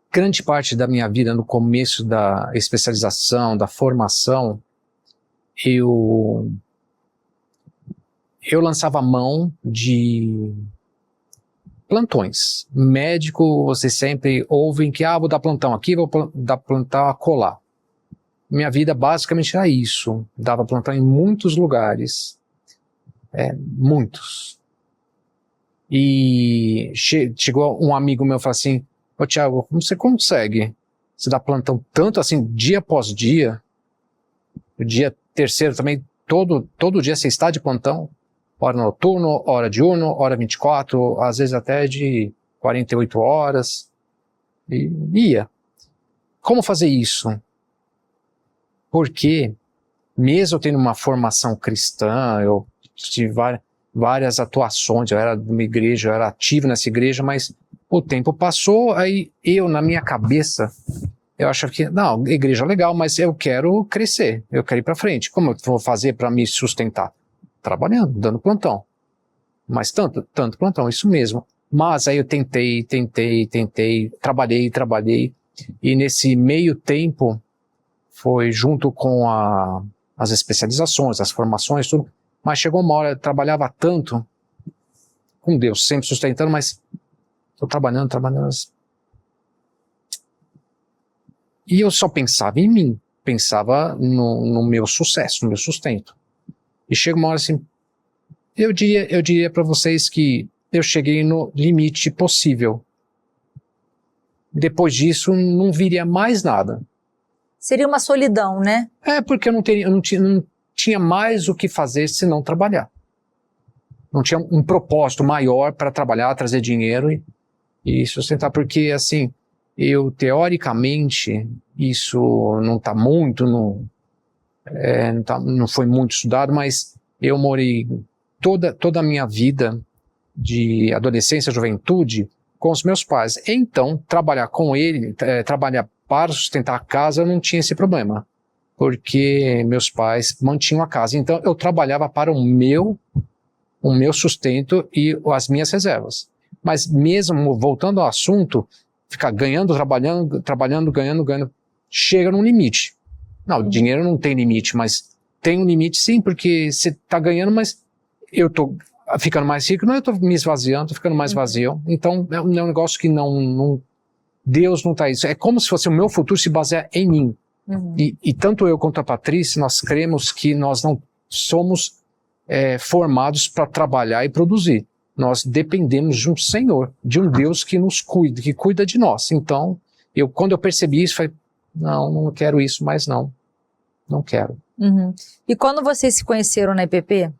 grande parte da minha vida no começo da especialização, da formação, eu lançava mão de plantões. Médico, vocês sempre ouvem que, vou dar plantão aqui, vou dar plantão acolá. Minha vida basicamente era isso. Dava plantão em muitos lugares. Muitos. E chegou um amigo meu e falou assim, ô Tiago, como você consegue? Você dá plantão tanto assim, dia após dia? O dia terceiro também, todo dia você está de plantão? Hora noturno, hora diurno, hora 24, às vezes até de 48 horas. E ia. Como fazer isso? Porque, mesmo tendo uma formação cristã, eu tive várias atuações, eu era de uma igreja, eu era ativo nessa igreja, mas o tempo passou, aí eu, na minha cabeça, eu achava que, não, igreja é legal, mas eu quero crescer, eu quero ir para frente. Como eu vou fazer para me sustentar? Trabalhando, dando plantão. Mas tanto plantão, isso mesmo. Mas aí eu tentei, trabalhei, e nesse meio tempo, foi junto com as especializações, as formações, tudo, mas chegou uma hora, eu trabalhava tanto, com Deus, sempre sustentando, mas estou trabalhando, e eu só pensava em mim, pensava no meu sucesso, no meu sustento. E chega uma hora assim, eu diria para vocês que eu cheguei no limite possível. Depois disso, não viria mais nada. Seria uma solidão, né? Porque eu não tinha mais o que fazer senão trabalhar. Não tinha um propósito maior para trabalhar, trazer dinheiro e sustentar. Porque, assim, eu, teoricamente, isso não está muito, não foi muito estudado, mas eu morei toda a minha vida de adolescência, juventude, com os meus pais. Então, trabalhar com ele, trabalhar para sustentar a casa, eu não tinha esse problema, porque meus pais mantinham a casa. Então, eu trabalhava para o meu sustento e as minhas reservas. Mas mesmo, voltando ao assunto, ficar ganhando, trabalhando, ganhando, chega num limite. Não, o dinheiro não tem limite, mas tem um limite sim, porque você está ganhando, mas eu estou ficando mais rico, não, eu estou me esvaziando, ficando mais vazio. Então, é um negócio que Deus não está isso. É como se fosse o meu futuro se basear em mim. E tanto eu quanto a Patrícia, nós cremos que nós não somos formados para trabalhar e produzir. Nós dependemos de um Senhor, de um Deus que nos cuida, que cuida de nós. Então, quando eu percebi isso, falei, não quero isso mais não quero. E quando vocês se conheceram na IPP,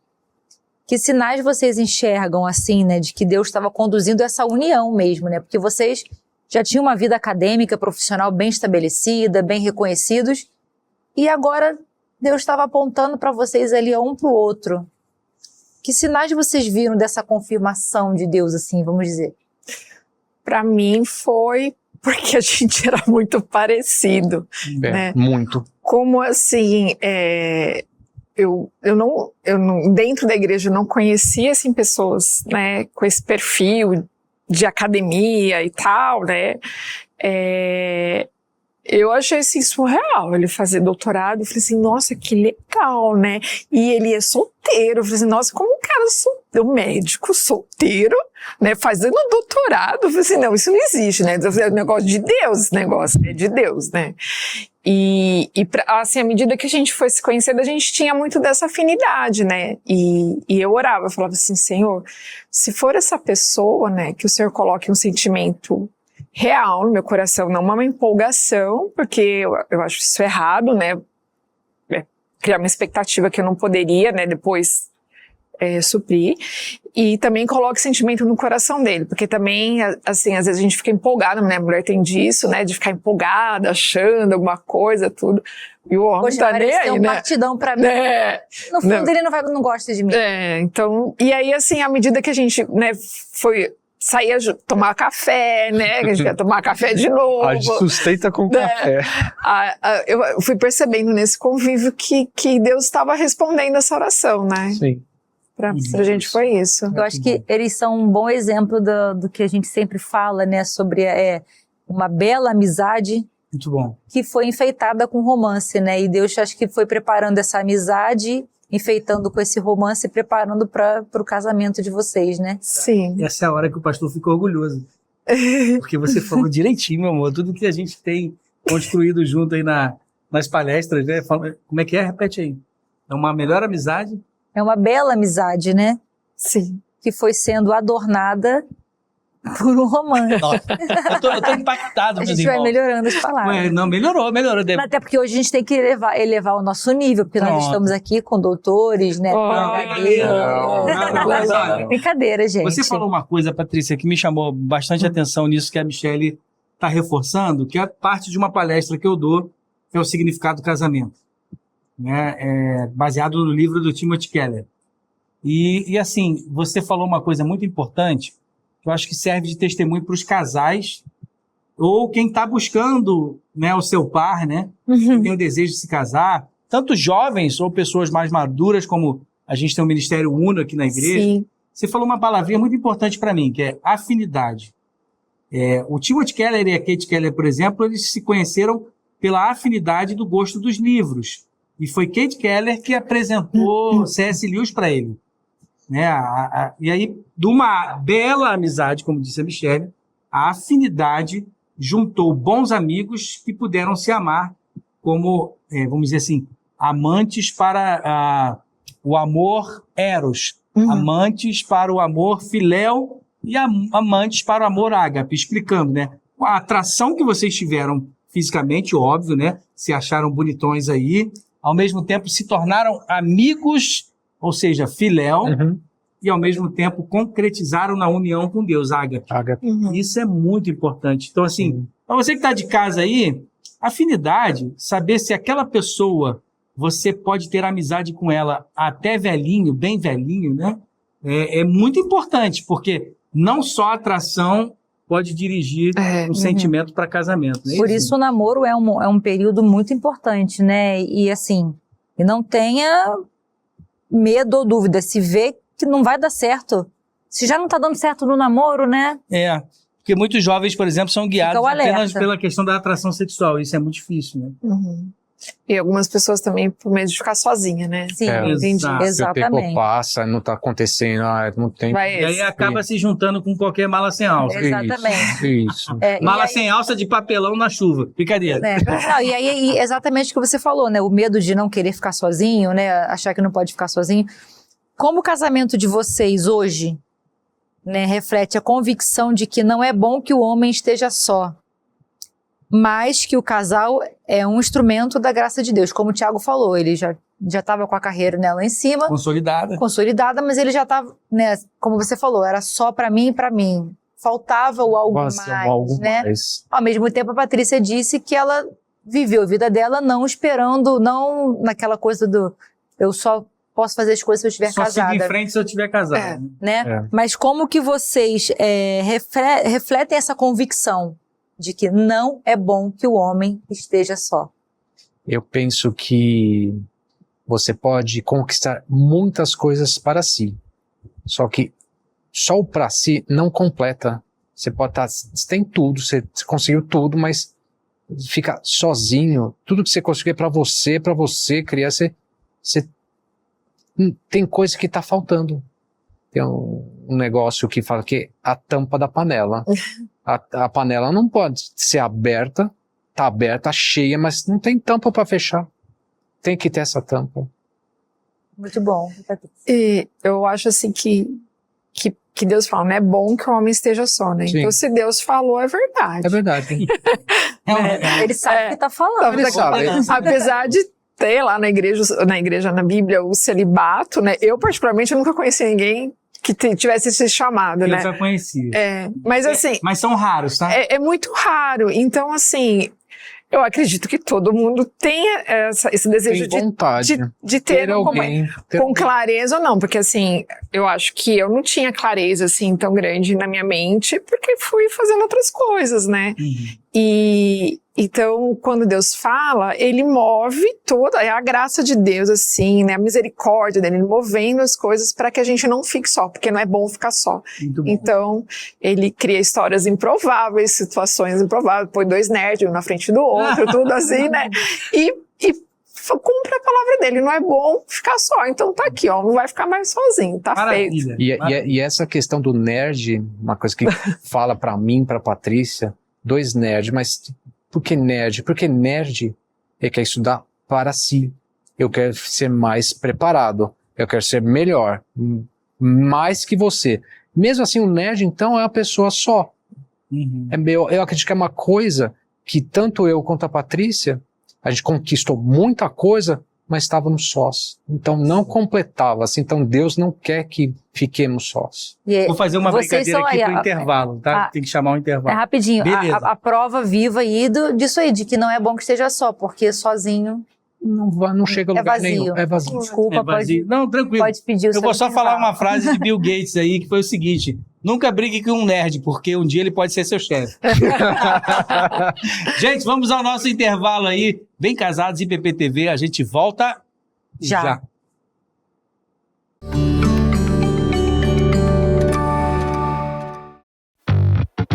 que sinais vocês enxergam assim, né, de que Deus estava conduzindo essa união mesmo, né? Porque vocês já tinham uma vida acadêmica, profissional bem estabelecida, bem reconhecidos, e agora Deus estava apontando para vocês ali um para o outro. Que sinais vocês viram dessa confirmação de Deus, assim, vamos dizer? Para mim foi porque a gente era muito parecido, né? Muito. Como assim, eu não, dentro da igreja eu não conhecia assim, pessoas, né, com esse perfil de academia e tal, né? Eu achei assim, surreal ele fazer doutorado. Eu falei assim, nossa, que legal, né? E ele é solteiro. Eu falei assim, nossa, como um cara solteiro, um médico solteiro, né? Fazendo doutorado. Eu falei assim, não, isso não existe, né? É um negócio de Deus, esse negócio, é de Deus, né? E assim, à medida que a gente foi se conhecendo, a gente tinha muito dessa afinidade, né? E eu orava, eu falava assim, Senhor, se for essa pessoa, né, que o Senhor coloque um sentimento real no meu coração, não uma empolgação, porque eu acho isso errado, né? Criar uma expectativa que eu não poderia, né, depois suprir. E também coloque sentimento no coração dele, porque também, assim, às vezes a gente fica empolgada, né? A mulher tem disso, né? De ficar empolgada, achando alguma coisa, tudo. E o homem tá nem aí, um né? partidão pra mim. No fundo, ele não gosta de mim. Então, e aí, assim, à medida que a gente, né, saía tomar café, né? A gente ia tomar café de novo. A gente sustenta com café. Eu fui percebendo nesse convívio que Deus estava respondendo essa oração, né? Sim. Pra gente foi isso. Eu acho que eles são um bom exemplo do que a gente sempre fala, né? Sobre uma bela amizade. Muito bom. Que foi enfeitada com romance, né? E Deus, acho que foi preparando essa amizade, enfeitando com esse romance e preparando para o casamento de vocês, né? Sim. Essa é a hora que o pastor ficou orgulhoso. Porque você falou direitinho, meu amor. Tudo que a gente tem construído junto aí nas palestras, né? Como é que é? Repete aí. É uma melhor amizade? É uma bela amizade, né? Sim. Que foi sendo adornada por um romance. Nossa, eu tô impactado. A gente vai melhorando as palavras. Não, melhorou. Até porque hoje a gente tem que elevar o nosso nível, porque nós estamos aqui com doutores, né? Brincadeira, gente. Você falou uma coisa, Patrícia, que me chamou bastante atenção nisso que a Michele está reforçando, que é parte de uma palestra que eu dou, que é o significado do casamento, né? Baseado no livro do Timothy Keller. E assim, você falou uma coisa muito importante, que eu acho que serve de testemunho para os casais, ou quem está buscando, né, o seu par, né? Quem tem o desejo de se casar, tanto jovens ou pessoas mais maduras, como a gente tem o Ministério Uno aqui na igreja. Sim. Você falou uma palavrinha muito importante para mim, que é afinidade. O Timothy Keller e a Kate Keller, por exemplo, eles se conheceram pela afinidade do gosto dos livros. E foi Kate Keller que apresentou C.S. Lewis para ele. Né? E aí, de uma bela amizade, como disse a Michele, a afinidade juntou bons amigos que puderam se amar como, vamos dizer assim, amantes para o amor eros, amantes para o amor filéu e amantes para o amor ágape, explicando, né? A atração que vocês tiveram fisicamente, óbvio, né? Se acharam bonitões aí, ao mesmo tempo se tornaram amigos, ou seja, filéu, e, ao mesmo tempo, concretizaram na união com Deus, ágape. Isso é muito importante. Então, assim, para você que está de casa aí, afinidade, saber se aquela pessoa, você pode ter amizade com ela até velhinho, bem velhinho, né? É muito importante, porque não só a atração pode dirigir um sentimento para casamento. Né? Por isso o namoro é um período muito importante, né? E assim, e não tenha medo ou dúvida. Se vê que não vai dar certo, se já não está dando certo no namoro, né? Porque muitos jovens, por exemplo, são guiados apenas apenas pela questão da atração sexual. Isso é muito difícil, né? E algumas pessoas também por medo de ficar sozinha, né? Sim, entendi. Se o tempo passa, não tá acontecendo, não tem... E aí acaba se juntando com qualquer mala sem alça. Exatamente. Isso. Mala sem alça de papelão na chuva. Brincadeira. Não, e aí, exatamente o que você falou, né? O medo de não querer ficar sozinho, né? Achar que não pode ficar sozinho. Como o casamento de vocês hoje, né, reflete a convicção de que não é bom que o homem esteja só, mas que o casal é um instrumento da graça de Deus. Como o Tiago falou, ele já estava com a carreira, né, lá em cima. Consolidada, mas ele já estava, né, como você falou, era só para mim e para mim. Faltava o algo mais. Ao mesmo tempo, a Patrícia disse que ela viveu a vida dela não esperando, não naquela coisa do eu só posso fazer as coisas se eu estiver casada. Só seguir em frente se eu estiver casada. Mas como que vocês refletem essa convicção de que não é bom que o homem esteja só? Eu penso que você pode conquistar muitas coisas para si. Só que só o para si não completa. Você pode estar... Você tem tudo, você conseguiu tudo, mas fica sozinho. Tudo que você conseguiu é para você criar. Você tem coisa que está faltando. Tem um negócio que fala que a tampa da panela. A panela não pode ser aberta, tá aberta, cheia, mas não tem tampa para fechar. Tem que ter essa tampa. Muito bom. E eu acho assim que Deus fala, não é bom que o homem esteja só, né? Sim. Então se Deus falou, é verdade. É verdade. Ele sabe o que está falando. Ele sabe. Apesar de ter lá na igreja, na Bíblia, o celibato, né? Eu particularmente nunca conheci ninguém que tivesse esse chamado, né? Eu já conheci. Mas assim... Mas são raros, tá? É muito raro. Então, assim, eu acredito que todo mundo tenha esse desejo de ter alguém com clareza ou não. Porque, assim, eu acho que eu não tinha clareza, assim, tão grande na minha mente, porque fui fazendo outras coisas, né? E... Então, quando Deus fala, ele move toda a graça de Deus, assim, né? A misericórdia dele, movendo as coisas para que a gente não fique só, porque não é bom ficar só. Então, ele cria histórias improváveis, situações improváveis, põe 2 nerds um na frente do outro, tudo assim, né? E cumpre a palavra dele, não é bom ficar só. Então tá aqui, ó, não vai ficar mais sozinho, tá feito. E essa questão do nerd, uma coisa que fala para mim, para Patrícia, 2 nerds, mas... Por que nerd? Porque nerd quer estudar para si. Eu quero ser mais preparado. Eu quero ser melhor. Mais que você. Mesmo assim, o nerd, então, é uma pessoa só. Eu acredito que é uma coisa que tanto eu quanto a Patrícia, a gente conquistou muita coisa, mas estávamos sós. Então, não completava. Assim, então, Deus não quer que fiquemos sós. Vou fazer uma brincadeira aqui pro intervalo, tá? Tem que chamar um intervalo. Rapidinho. A prova viva aí disso aí, de que não é bom que esteja só, porque sozinho... Não chega a lugar nenhum. É vazio. Desculpa, vazio. Não, tranquilo. Pode pedir o seu Eu vou só intervalo. falar uma frase de Bill Gates aí, que foi o seguinte: nunca brigue com um nerd, porque um dia ele pode ser seu chefe. Gente, vamos ao nosso intervalo aí. Bem Casados, IPPTV, a gente volta já.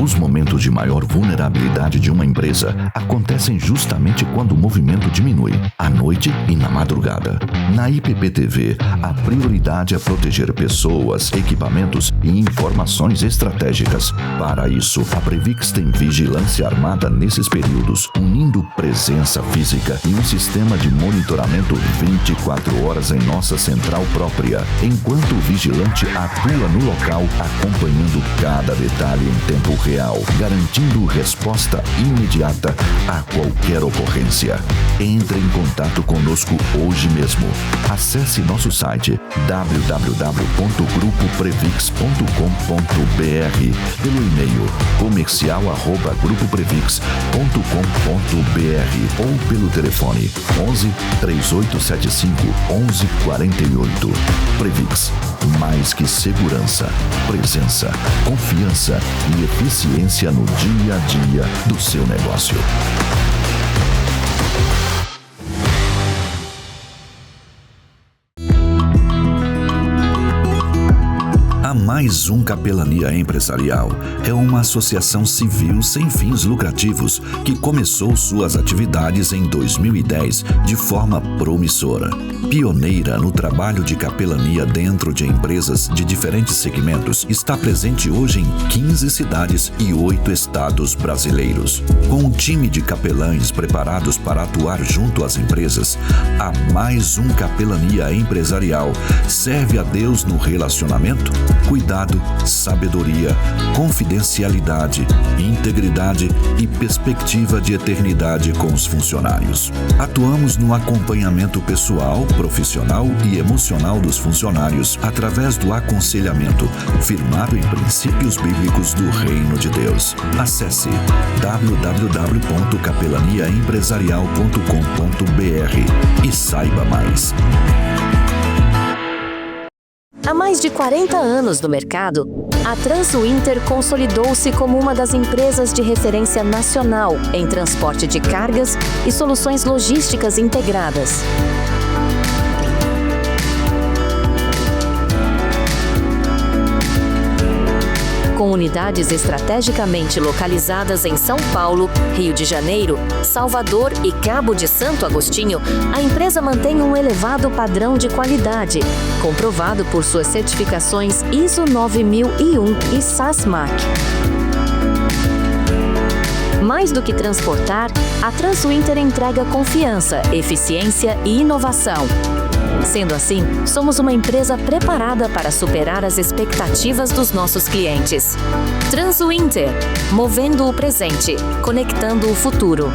Os momentos de maior vulnerabilidade de uma empresa acontecem justamente quando o movimento diminui, à noite e na madrugada. Na IPPTV, a prioridade é proteger pessoas, equipamentos e informações estratégicas. Para isso, a Previx tem vigilância armada nesses períodos, unindo presença física e um sistema de monitoramento 24 horas em nossa central própria, enquanto o vigilante atua no local acompanhando cada detalhe em tempo real, garantindo garantindo resposta imediata a qualquer ocorrência. Entre em contato conosco hoje mesmo. Acesse nosso site www.grupoprevix.com.br, pelo e-mail comercial@grupoprevix.com.br ou pelo telefone 11 3875 1148. Previx, mais que segurança, presença, confiança e eficiência no dia a dia do seu negócio. Mais um Capelania Empresarial é uma associação civil sem fins lucrativos que começou suas atividades em 2010 de forma promissora. Pioneira no trabalho de capelania dentro de empresas de diferentes segmentos, está presente hoje em 15 cidades e 8 estados brasileiros. Com um time de capelães preparados para atuar junto às empresas, a Mais um Capelania Empresarial serve a Deus no relacionamento, cuidado, sabedoria, confidencialidade, integridade e perspectiva de eternidade com os funcionários. Atuamos no acompanhamento pessoal, profissional e emocional dos funcionários através do aconselhamento firmado em princípios bíblicos do Reino de Deus. Acesse www.capelaniaempresarial.com.br e saiba mais. Há mais de 40 anos no mercado, a Transwinter consolidou-se como uma das empresas de referência nacional em transporte de cargas e soluções logísticas integradas. Com unidades estrategicamente localizadas em São Paulo, Rio de Janeiro, Salvador e Cabo de Santo Agostinho, a empresa mantém um elevado padrão de qualidade, comprovado por suas certificações ISO 9001 e SASMAC. Mais do que transportar, a Transwinter entrega confiança, eficiência e inovação. Sendo assim, somos uma empresa preparada para superar as expectativas dos nossos clientes. Transwinter, movendo o presente, conectando o futuro.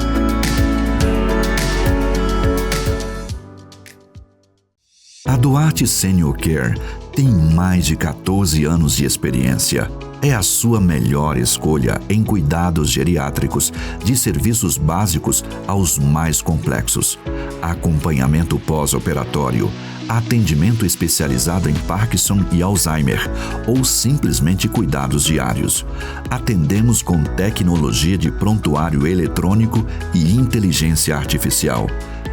A Duarte Senior Care tem mais de 14 anos de experiência. É a sua melhor escolha em cuidados geriátricos, de serviços básicos aos mais complexos. Acompanhamento pós-operatório, atendimento especializado em Parkinson e Alzheimer, ou simplesmente cuidados diários. Atendemos com tecnologia de prontuário eletrônico e inteligência artificial.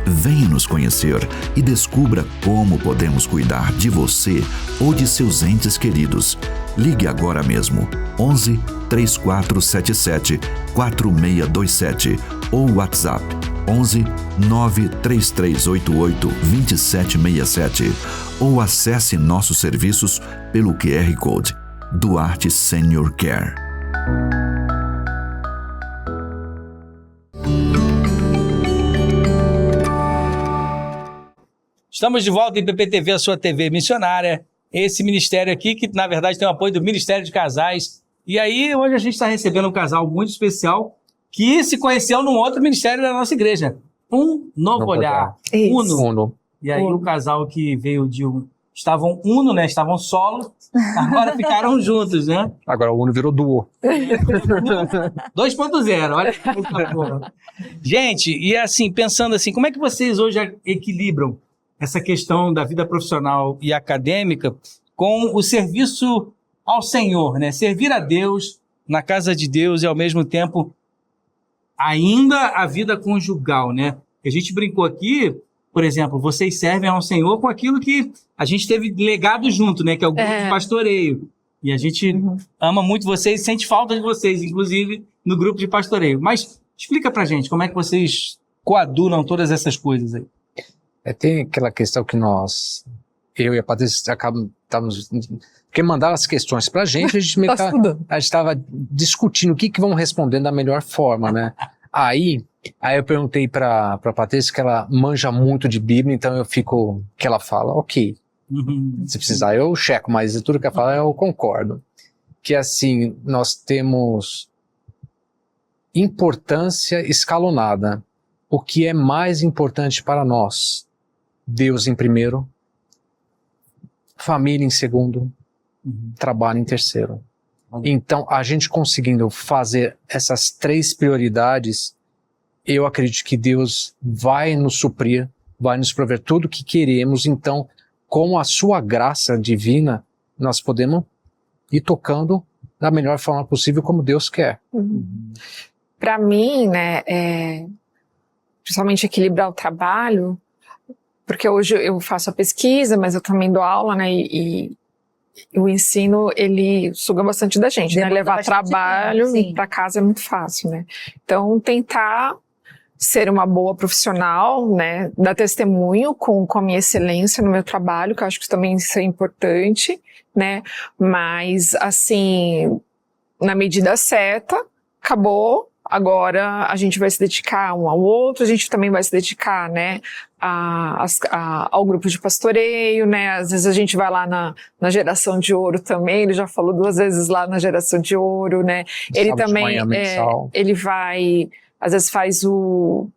Venha nos conhecer e descubra como podemos cuidar de você ou de seus entes queridos. Ligue agora mesmo 11 3477 4627 ou WhatsApp 11 93388 2767 ou acesse nossos serviços pelo QR Code Duarte Senior Care. Estamos de volta em PPTV, a sua TV missionária. Esse ministério aqui, que na verdade tem o apoio do Ministério de Casais. E aí, hoje a gente está recebendo um casal muito especial que se conheceu num outro ministério da nossa igreja. Um Novo Olhar. Uno. E aí o casal que veio de um... Estavam uno, né? Estavam solo. Agora ficaram juntos, né? Agora o Uno virou duo. 2.0, olha que coisa boa. Gente, e assim, pensando assim, como é que vocês hoje equilibram essa questão da vida profissional e acadêmica com o serviço ao Senhor, né? Servir a Deus na casa de Deus e, ao mesmo tempo, ainda a vida conjugal, né? A gente brincou aqui, por exemplo, vocês servem ao Senhor com aquilo que a gente teve legado junto, né? Que é o grupo de pastoreio. E a gente ama muito vocês, sente falta de vocês, inclusive, no grupo de pastoreio. Mas explica pra gente como é que vocês coadunam todas essas coisas aí. Tem aquela questão que eu e a Patrícia estávamos... Porque mandaram as questões pra gente, a gente estava discutindo o que vamos responder da melhor forma, né? Aí eu perguntei pra Patrícia que ela manja muito de Bíblia, então que ela fala, ok. Se precisar eu checo, mas tudo que ela fala eu concordo. Que assim, nós temos importância escalonada. O que é mais importante para nós? Deus em primeiro, família em segundo, trabalho em terceiro. Então, a gente conseguindo fazer essas 3 prioridades, eu acredito que Deus vai nos suprir, vai nos prover tudo o que queremos. Então, com a sua graça divina, nós podemos ir tocando da melhor forma possível como Deus quer. Para mim, né, principalmente equilibrar o trabalho, porque hoje eu faço a pesquisa, mas eu também dou aula, né, e o ensino, ele suga bastante da gente, né? Levar trabalho para casa é muito fácil, né? Então, tentar ser uma boa profissional, né? Dar testemunho com a minha excelência no meu trabalho, que eu acho que também isso é importante, né? Mas, assim, na medida certa, acabou. Agora a gente vai se dedicar um ao outro, a gente também vai se dedicar, né, ao grupo de pastoreio, né, às vezes a gente vai lá na Geração de Ouro também, ele já falou 2 vezes lá na Geração de Ouro, né, ele também, ele vai, às vezes faz o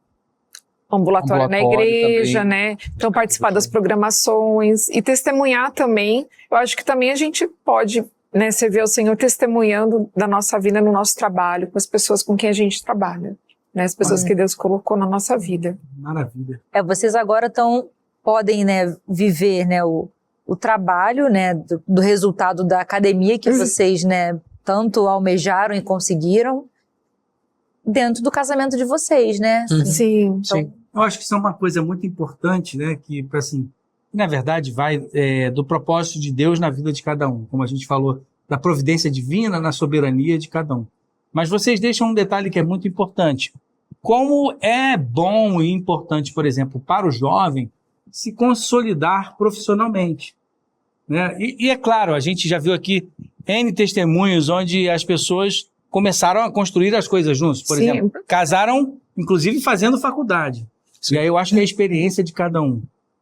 ambulatório na igreja, também, né, então participar das programações e testemunhar também. Eu acho que também a gente pode, né, servir ao Senhor testemunhando da nossa vida no nosso trabalho, com as pessoas com quem a gente trabalha, né, as pessoas que Deus colocou na nossa vida. Maravilha. Vocês agora podem, né, viver, né, o trabalho, né, do resultado da academia que vocês, né, tanto almejaram e conseguiram dentro do casamento de vocês, né? Sim. Então, Sim. Eu acho que isso é uma coisa muito importante, né, que, assim, na verdade, vai do propósito de Deus na vida de cada um, como a gente falou, da providência divina na soberania de cada um. Mas vocês deixam um detalhe que é muito importante. Como é bom e importante, por exemplo, para o jovem, se consolidar profissionalmente, né? E é claro, a gente já viu aqui N testemunhos onde as pessoas começaram a construir as coisas juntos. Por exemplo, casaram, inclusive, fazendo faculdade. E aí eu acho que é a experiência de cada um.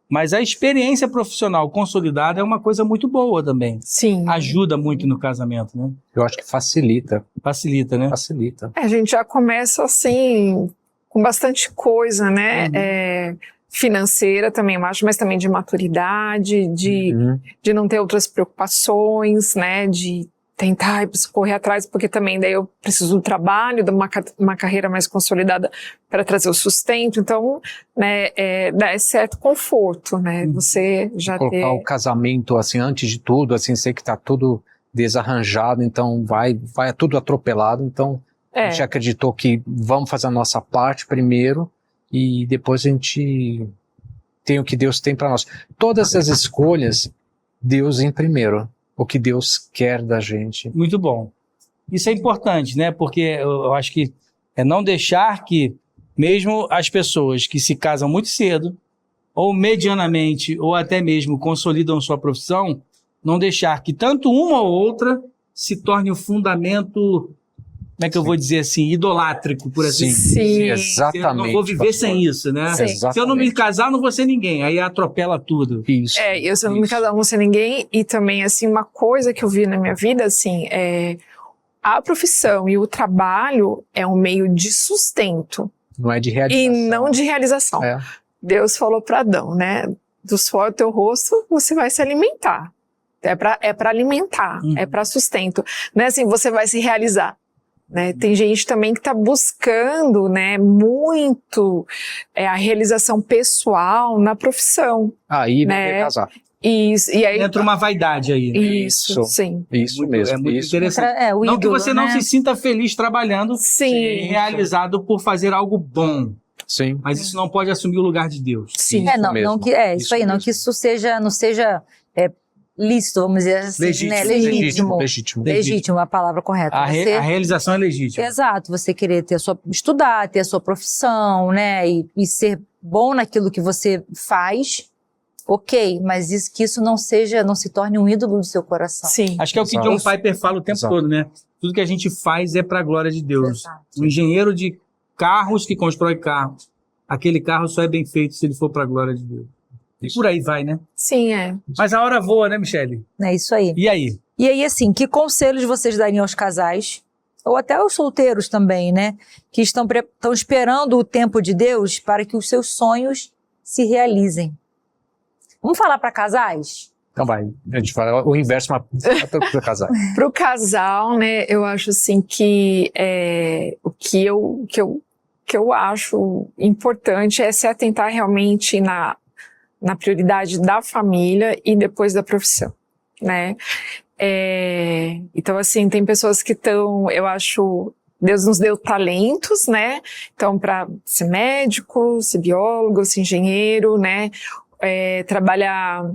Mas a experiência profissional consolidada é uma coisa muito boa também. Sim. Ajuda muito no casamento, né? Eu acho que facilita. Facilita, né? Facilita. A gente já começa assim, com bastante coisa, né? Financeira também, eu acho, mas também de maturidade, de não ter outras preocupações, né? De tentar correr atrás, porque também daí eu preciso do trabalho, de uma carreira mais consolidada para trazer o sustento. Então, né, dá certo conforto, né? Você já colocar o casamento, assim, antes de tudo, assim, sei que tá tudo desarranjado, então vai tudo atropelado. Então, a gente acreditou que vamos fazer a nossa parte primeiro e depois a gente tem o que Deus tem para nós. Todas as escolhas, Deus em primeiro. O que Deus quer da gente. Muito bom. Isso é importante, né? Porque eu acho que é não deixar que, mesmo as pessoas que se casam muito cedo, ou medianamente, ou até mesmo consolidam sua profissão, não deixar que tanto uma ou outra se torne o fundamento, como é que eu vou dizer assim, idolátrico, por assim dizer. Sim, exatamente. Eu não vou viver sem isso, né? Se eu não me casar, não vou ser ninguém. Aí atropela tudo. Isso. Se eu não me casar, não vou ser ninguém. E também, assim, uma coisa que eu vi na minha vida, assim, a profissão e o trabalho é um meio de sustento. Não é de realização. E não de realização. Deus falou para Adão, né? Do suor do teu rosto, você vai se alimentar. É para alimentar, é para sustento. Não é assim, você vai se realizar. Né? Tem gente também que está buscando, né, muito a realização pessoal na profissão. Aí não né? quer casar. Isso, e aí entra uma vaidade aí. Né? Isso, sim. Isso mesmo. É muito isso. interessante. o não ídolo, que você não né? se sinta feliz trabalhando, realizado por fazer algo bom. Sim. Mas isso não pode assumir o lugar de Deus. Sim. Não que isso aí, não que isso não seja lícito, vamos dizer assim, Legítimo. né? Legítimo, a palavra correta. A realização é legítima. Exato, você querer estudar, ter a sua profissão, né, e ser bom naquilo que você faz, ok, mas que isso não se torne um ídolo do seu coração. Sim. Acho que é o que John Piper fala o tempo todo, né? Tudo que a gente faz é para a glória de Deus. Exato. Um engenheiro de carros que constrói carros, aquele carro só é bem feito se ele for para a glória de Deus. E por aí vai, né? Sim, Mas a hora voa, né, Michele? É isso aí. E aí? E aí, assim, que conselhos vocês dariam aos casais ou até os solteiros também, né? Que estão esperando o tempo de Deus para que os seus sonhos se realizem. Vamos falar para casais? Então vai, a gente fala o inverso para casar. Para o casal, né, eu acho assim que o que eu acho importante é se atentar realmente na prioridade da família e depois da profissão, né? Então, assim, tem pessoas que estão, eu acho, Deus nos deu talentos, né? Então, para ser médico, ser biólogo, ser engenheiro, né? Trabalhar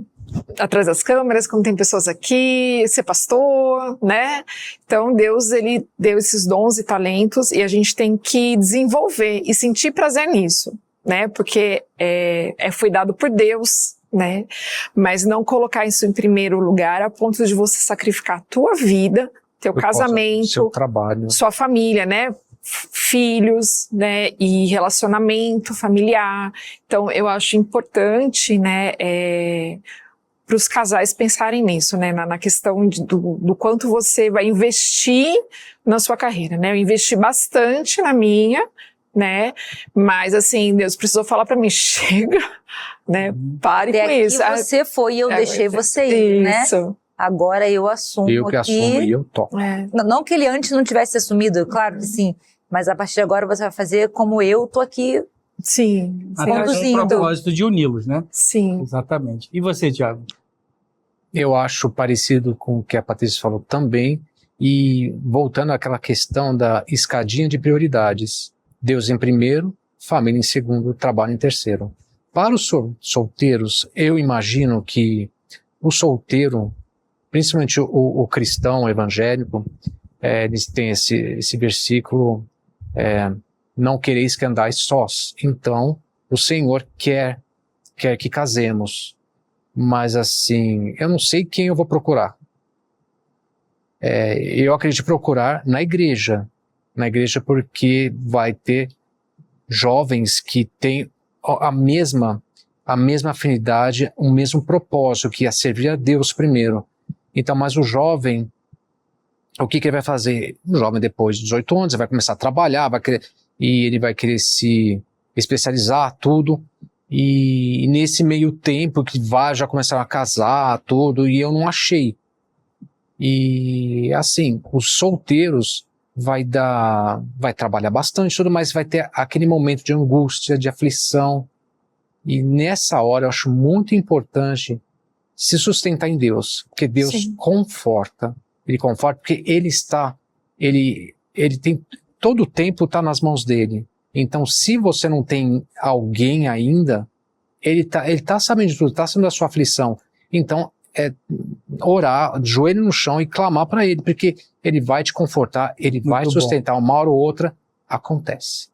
atrás das câmeras, como tem pessoas aqui, ser pastor, né? Então, Deus, ele deu esses dons e talentos e a gente tem que desenvolver e sentir prazer nisso, né? Porque foi dado por Deus, né? Mas não colocar isso em primeiro lugar a ponto de você sacrificar a tua vida, teu casamento, seu trabalho, sua família, né? Filhos, né? E relacionamento familiar. Então, eu acho importante, né? Para os casais pensarem nisso, né? Na questão do quanto você vai investir na sua carreira, né? Eu investi bastante na minha, né? Mas assim, Deus precisou falar para mim, chega, né? Pare com isso. Você foi e eu deixei você ir, isso, né? Agora eu assumo eu que assumo e eu toco. Não que ele antes não tivesse assumido, claro que sim, mas a partir de agora você vai fazer como eu tô aqui. Sim. Até com o propósito de uni-los, né? Sim. Exatamente. E você, Thiago? Eu acho parecido com o que a Patrícia falou também, e voltando àquela questão da escadinha de prioridades. Deus em primeiro, família em segundo, trabalho em terceiro. Para os solteiros, eu imagino que o solteiro, principalmente o cristão evangélico, eles têm esse versículo, não quereis que andais sós. Então, o Senhor quer que casemos. Mas assim, eu não sei quem eu vou procurar. Eu acredito procurar na igreja porque vai ter jovens que têm a mesma afinidade, o mesmo propósito, que é servir a Deus primeiro. Então, mas o jovem, o que ele vai fazer? O jovem, depois de 18 anos, ele vai começar a trabalhar, e ele vai querer se especializar, tudo. E nesse meio tempo que já começaram a casar, tudo, e eu não achei. E assim, os solteiros vai trabalhar bastante, tudo, mas vai ter aquele momento de angústia, de aflição. E nessa hora eu acho muito importante se sustentar em Deus, porque Deus conforta. Ele conforta porque ele tem, todo o tempo está nas mãos dele. Então, se você não tem alguém ainda, ele tá sabendo de tudo, está sabendo da sua aflição. Então, orar, joelho no chão e clamar para ele, porque ele vai te confortar, ele vai te sustentar. Uma hora ou outra, acontece.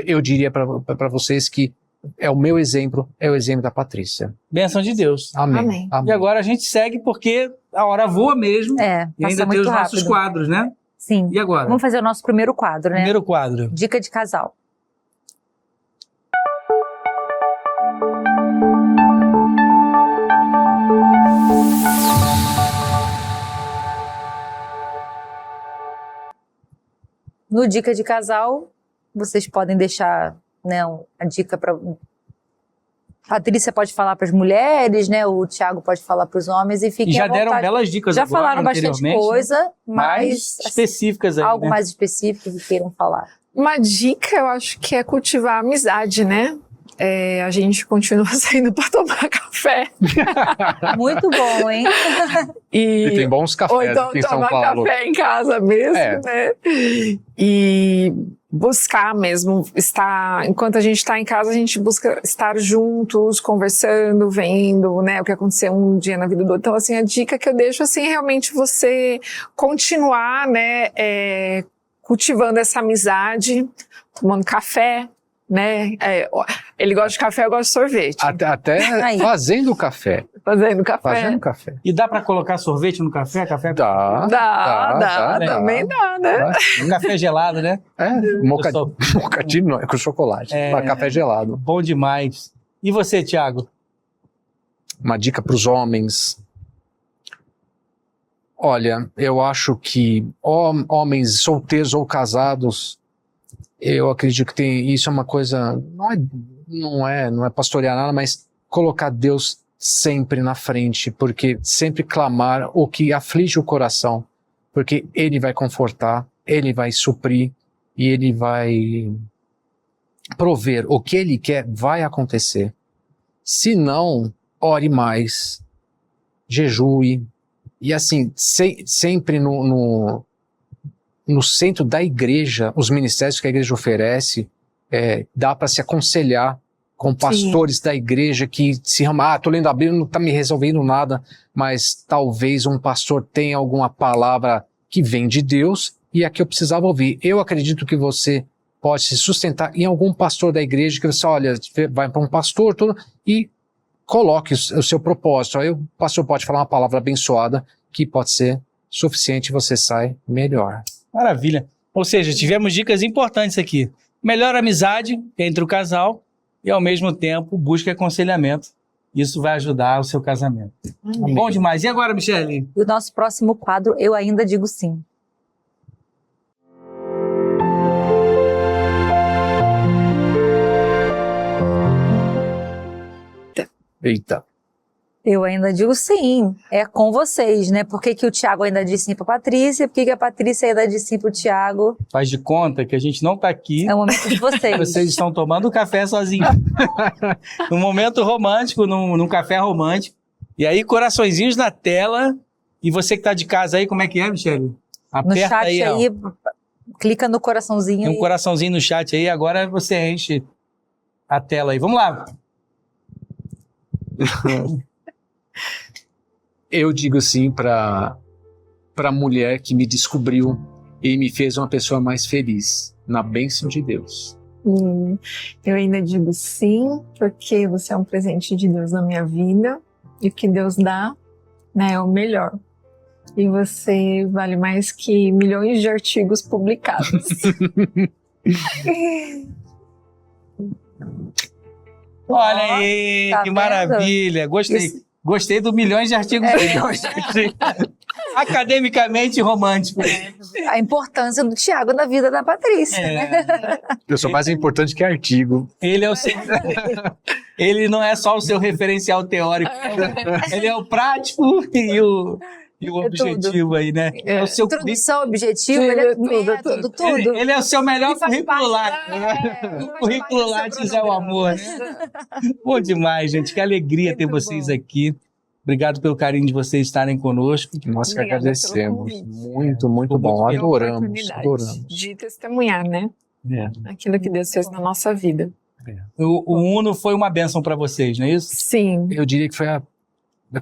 Eu diria para vocês que é o meu exemplo, é o exemplo da Patrícia. Bênção de Deus. Amém. E agora a gente segue porque a hora voa mesmo. E ainda tem os nossos quadros, né? Sim. E agora? Vamos fazer o nosso primeiro quadro, né? Primeiro quadro. Dica de casal. No Dica de Casal, vocês podem deixar, né, a dica para... Patrícia pode falar para as mulheres, né? O Thiago pode falar para os homens e fiquem à vontade. Já deram belas dicas já agora, falaram bastante coisa, mas específicas aí, algo né? mais específico que queiram falar. Uma dica, eu acho que é cultivar a amizade, né? A gente continua saindo para tomar café. Muito bom, hein? E tem bons cafés ou então aqui em São tomar Paulo. Café em casa mesmo, né? E buscar mesmo estar, enquanto a gente está em casa, a gente busca estar juntos, conversando, vendo, né, o que aconteceu um dia na vida do outro. Então, assim, a dica que eu deixo, assim, é realmente você continuar, né, cultivando essa amizade, tomando café, né? Ele gosta de café, eu gosto de sorvete. Até fazendo café. Fazendo café. Fazendo café. E dá pra colocar sorvete no café? Dá, também dá, né? Um café gelado, né? Mocadinho com chocolate. Café gelado. Bom demais. E você, Thiago? Uma dica para os homens. Olha, eu acho que homens solteiros ou casados, eu acredito que isso é uma coisa, não é pastorear nada, mas colocar Deus sempre na frente, porque sempre clamar o que aflige o coração, porque Ele vai confortar, Ele vai suprir e Ele vai prover. O que Ele quer vai acontecer. Se não, ore mais, jejue, e assim, sempre no centro da igreja, os ministérios que a igreja oferece, dá para se aconselhar com pastores da igreja que se tô lendo a Bíblia, não está me resolvendo nada, mas talvez um pastor tenha alguma palavra que vem de Deus e é que eu precisava ouvir. Eu acredito que você pode se sustentar em algum pastor da igreja, que você, olha, vai para um pastor e coloque o seu propósito. Aí o pastor pode falar uma palavra abençoada que pode ser suficiente e você sai melhor. Maravilha. Ou seja, tivemos dicas importantes aqui. Melhor amizade entre o casal e, ao mesmo tempo, busque aconselhamento. Isso vai ajudar o seu casamento. Bom demais. E agora, Michele? E o nosso próximo quadro, Eu Ainda Digo Sim. Eita. Eu ainda digo sim, é com vocês, né? Por que o Tiago ainda disse sim para a Patrícia? Por que a Patrícia ainda disse sim para o Tiago? Faz de conta que a gente não está aqui. É o momento de vocês. Vocês estão tomando café sozinhos. Num momento romântico, num café romântico. E aí, coraçõezinhos na tela. E você que está de casa aí, como é que é, Michele? Aperta no chat aí, ó. Clica no coraçãozinho. Tem um coraçãozinho no chat aí, agora você enche a tela aí. Vamos lá. Eu digo sim para a mulher que me descobriu e me fez uma pessoa mais feliz, na bênção de Deus. Eu ainda digo sim, porque você é um presente de Deus na minha vida e o que Deus dá, né, é o melhor. E você vale mais que milhões de artigos publicados. Olha aí, tá que vendo? maravilha. Gostei do milhões de artigos. Academicamente romântico. A importância do Tiago na vida da Patrícia. Eu sou mais importante que artigo. Ele é o seu... Ele não é só o seu referencial teórico. Ele é o prático e o objetivo aí, né? É o seu Introdução, objetivo, ele é tudo. Ele é o seu melhor currículo Lattes. O currículo Lattes é o amor. Né? Bom demais, gente. Que alegria ter vocês aqui. Obrigado pelo carinho de vocês estarem conosco. Nós que agradecemos. Muito, muito bom. Adoramos. De testemunhar, né? Aquilo que Deus fez na nossa vida. O Uno foi uma bênção para vocês, não é isso? Sim. Eu diria que foi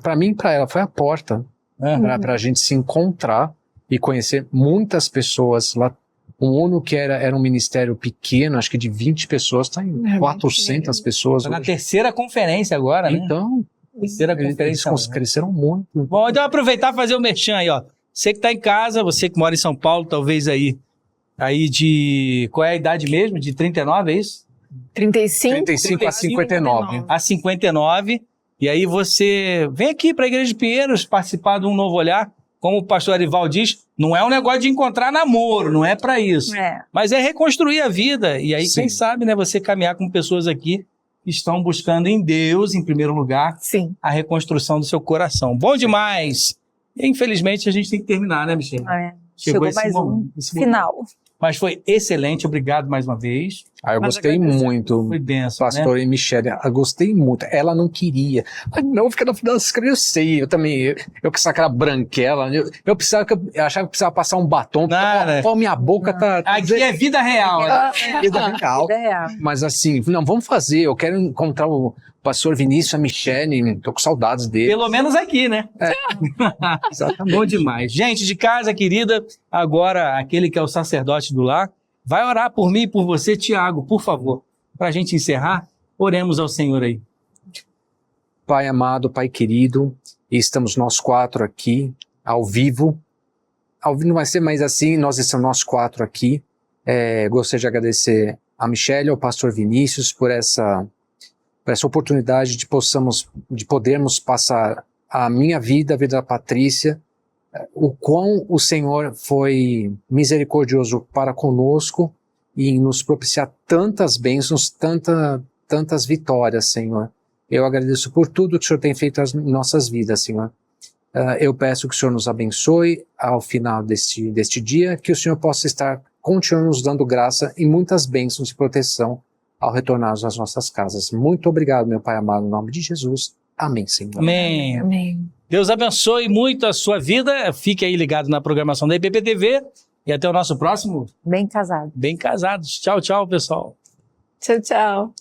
para mim e para ela, foi a porta para a gente se encontrar e conhecer muitas pessoas lá. O Uno, que era um ministério pequeno, acho que de 20 pessoas, está em 400 pessoas. Está na terceira conferência agora, né? Então, terceira conferência. Eles cresceram muito. Bom, então aproveitar e fazer o merchan aí, ó. Você que está em casa, você que mora em São Paulo, talvez aí de... Qual é a idade mesmo? De 39, é isso? 35 a 59. A 59. E aí você vem aqui para a Igreja de Pinheiros participar de um novo olhar. Como o pastor Arival diz, não é um negócio de encontrar namoro, não é para isso. Mas é reconstruir a vida. E aí, quem sabe, né, você caminhar com pessoas aqui que estão buscando em Deus, em primeiro lugar, a reconstrução do seu coração. Bom demais! E, infelizmente, a gente tem que terminar, né, Michele? Chegou mais um final. Mas foi excelente, obrigado mais uma vez. Eu gostei muito. Foi benção, pastor, né? E Michele, eu gostei muito. Ela não queria. Não, fica na final das crianças, eu sei. Eu também, eu que aquela branquela, eu achava que precisava passar um batom. Pô, minha boca tá... Aqui é vida real. Vida real. Mas assim, não, vamos fazer. Eu quero encontrar o pastor Vinícius, a Michele, tô com saudades dele. Pelo menos aqui, né? Exatamente. Bom demais. Gente de casa, querida, agora aquele que é o sacerdote do lar, vai orar por mim e por você, Tiago, por favor. Para a gente encerrar, oremos ao Senhor aí. Pai amado, Pai querido, estamos nós quatro aqui, ao vivo. Ao vivo não vai ser mais assim, nós estamos nós quatro aqui. Gostaria de agradecer a Michele, ao pastor Vinícius, por essa oportunidade de podermos passar a minha vida, a vida da Patrícia, o quão o Senhor foi misericordioso para conosco e em nos propiciar tantas bênçãos, tantas vitórias, Senhor. Eu agradeço por tudo que o Senhor tem feito nas nossas vidas, Senhor. Eu peço que o Senhor nos abençoe ao final deste dia, que o Senhor possa estar continuando nos dando graça e muitas bênçãos e proteção ao retornarmos às nossas casas. Muito obrigado, meu Pai amado, no nome de Jesus. Amém, Senhor. Amém. Amém. Deus abençoe muito a sua vida. Fique aí ligado na programação da IBPTV e até o nosso próximo Bem casado. Bem Casados. Tchau, tchau, pessoal. Tchau, tchau.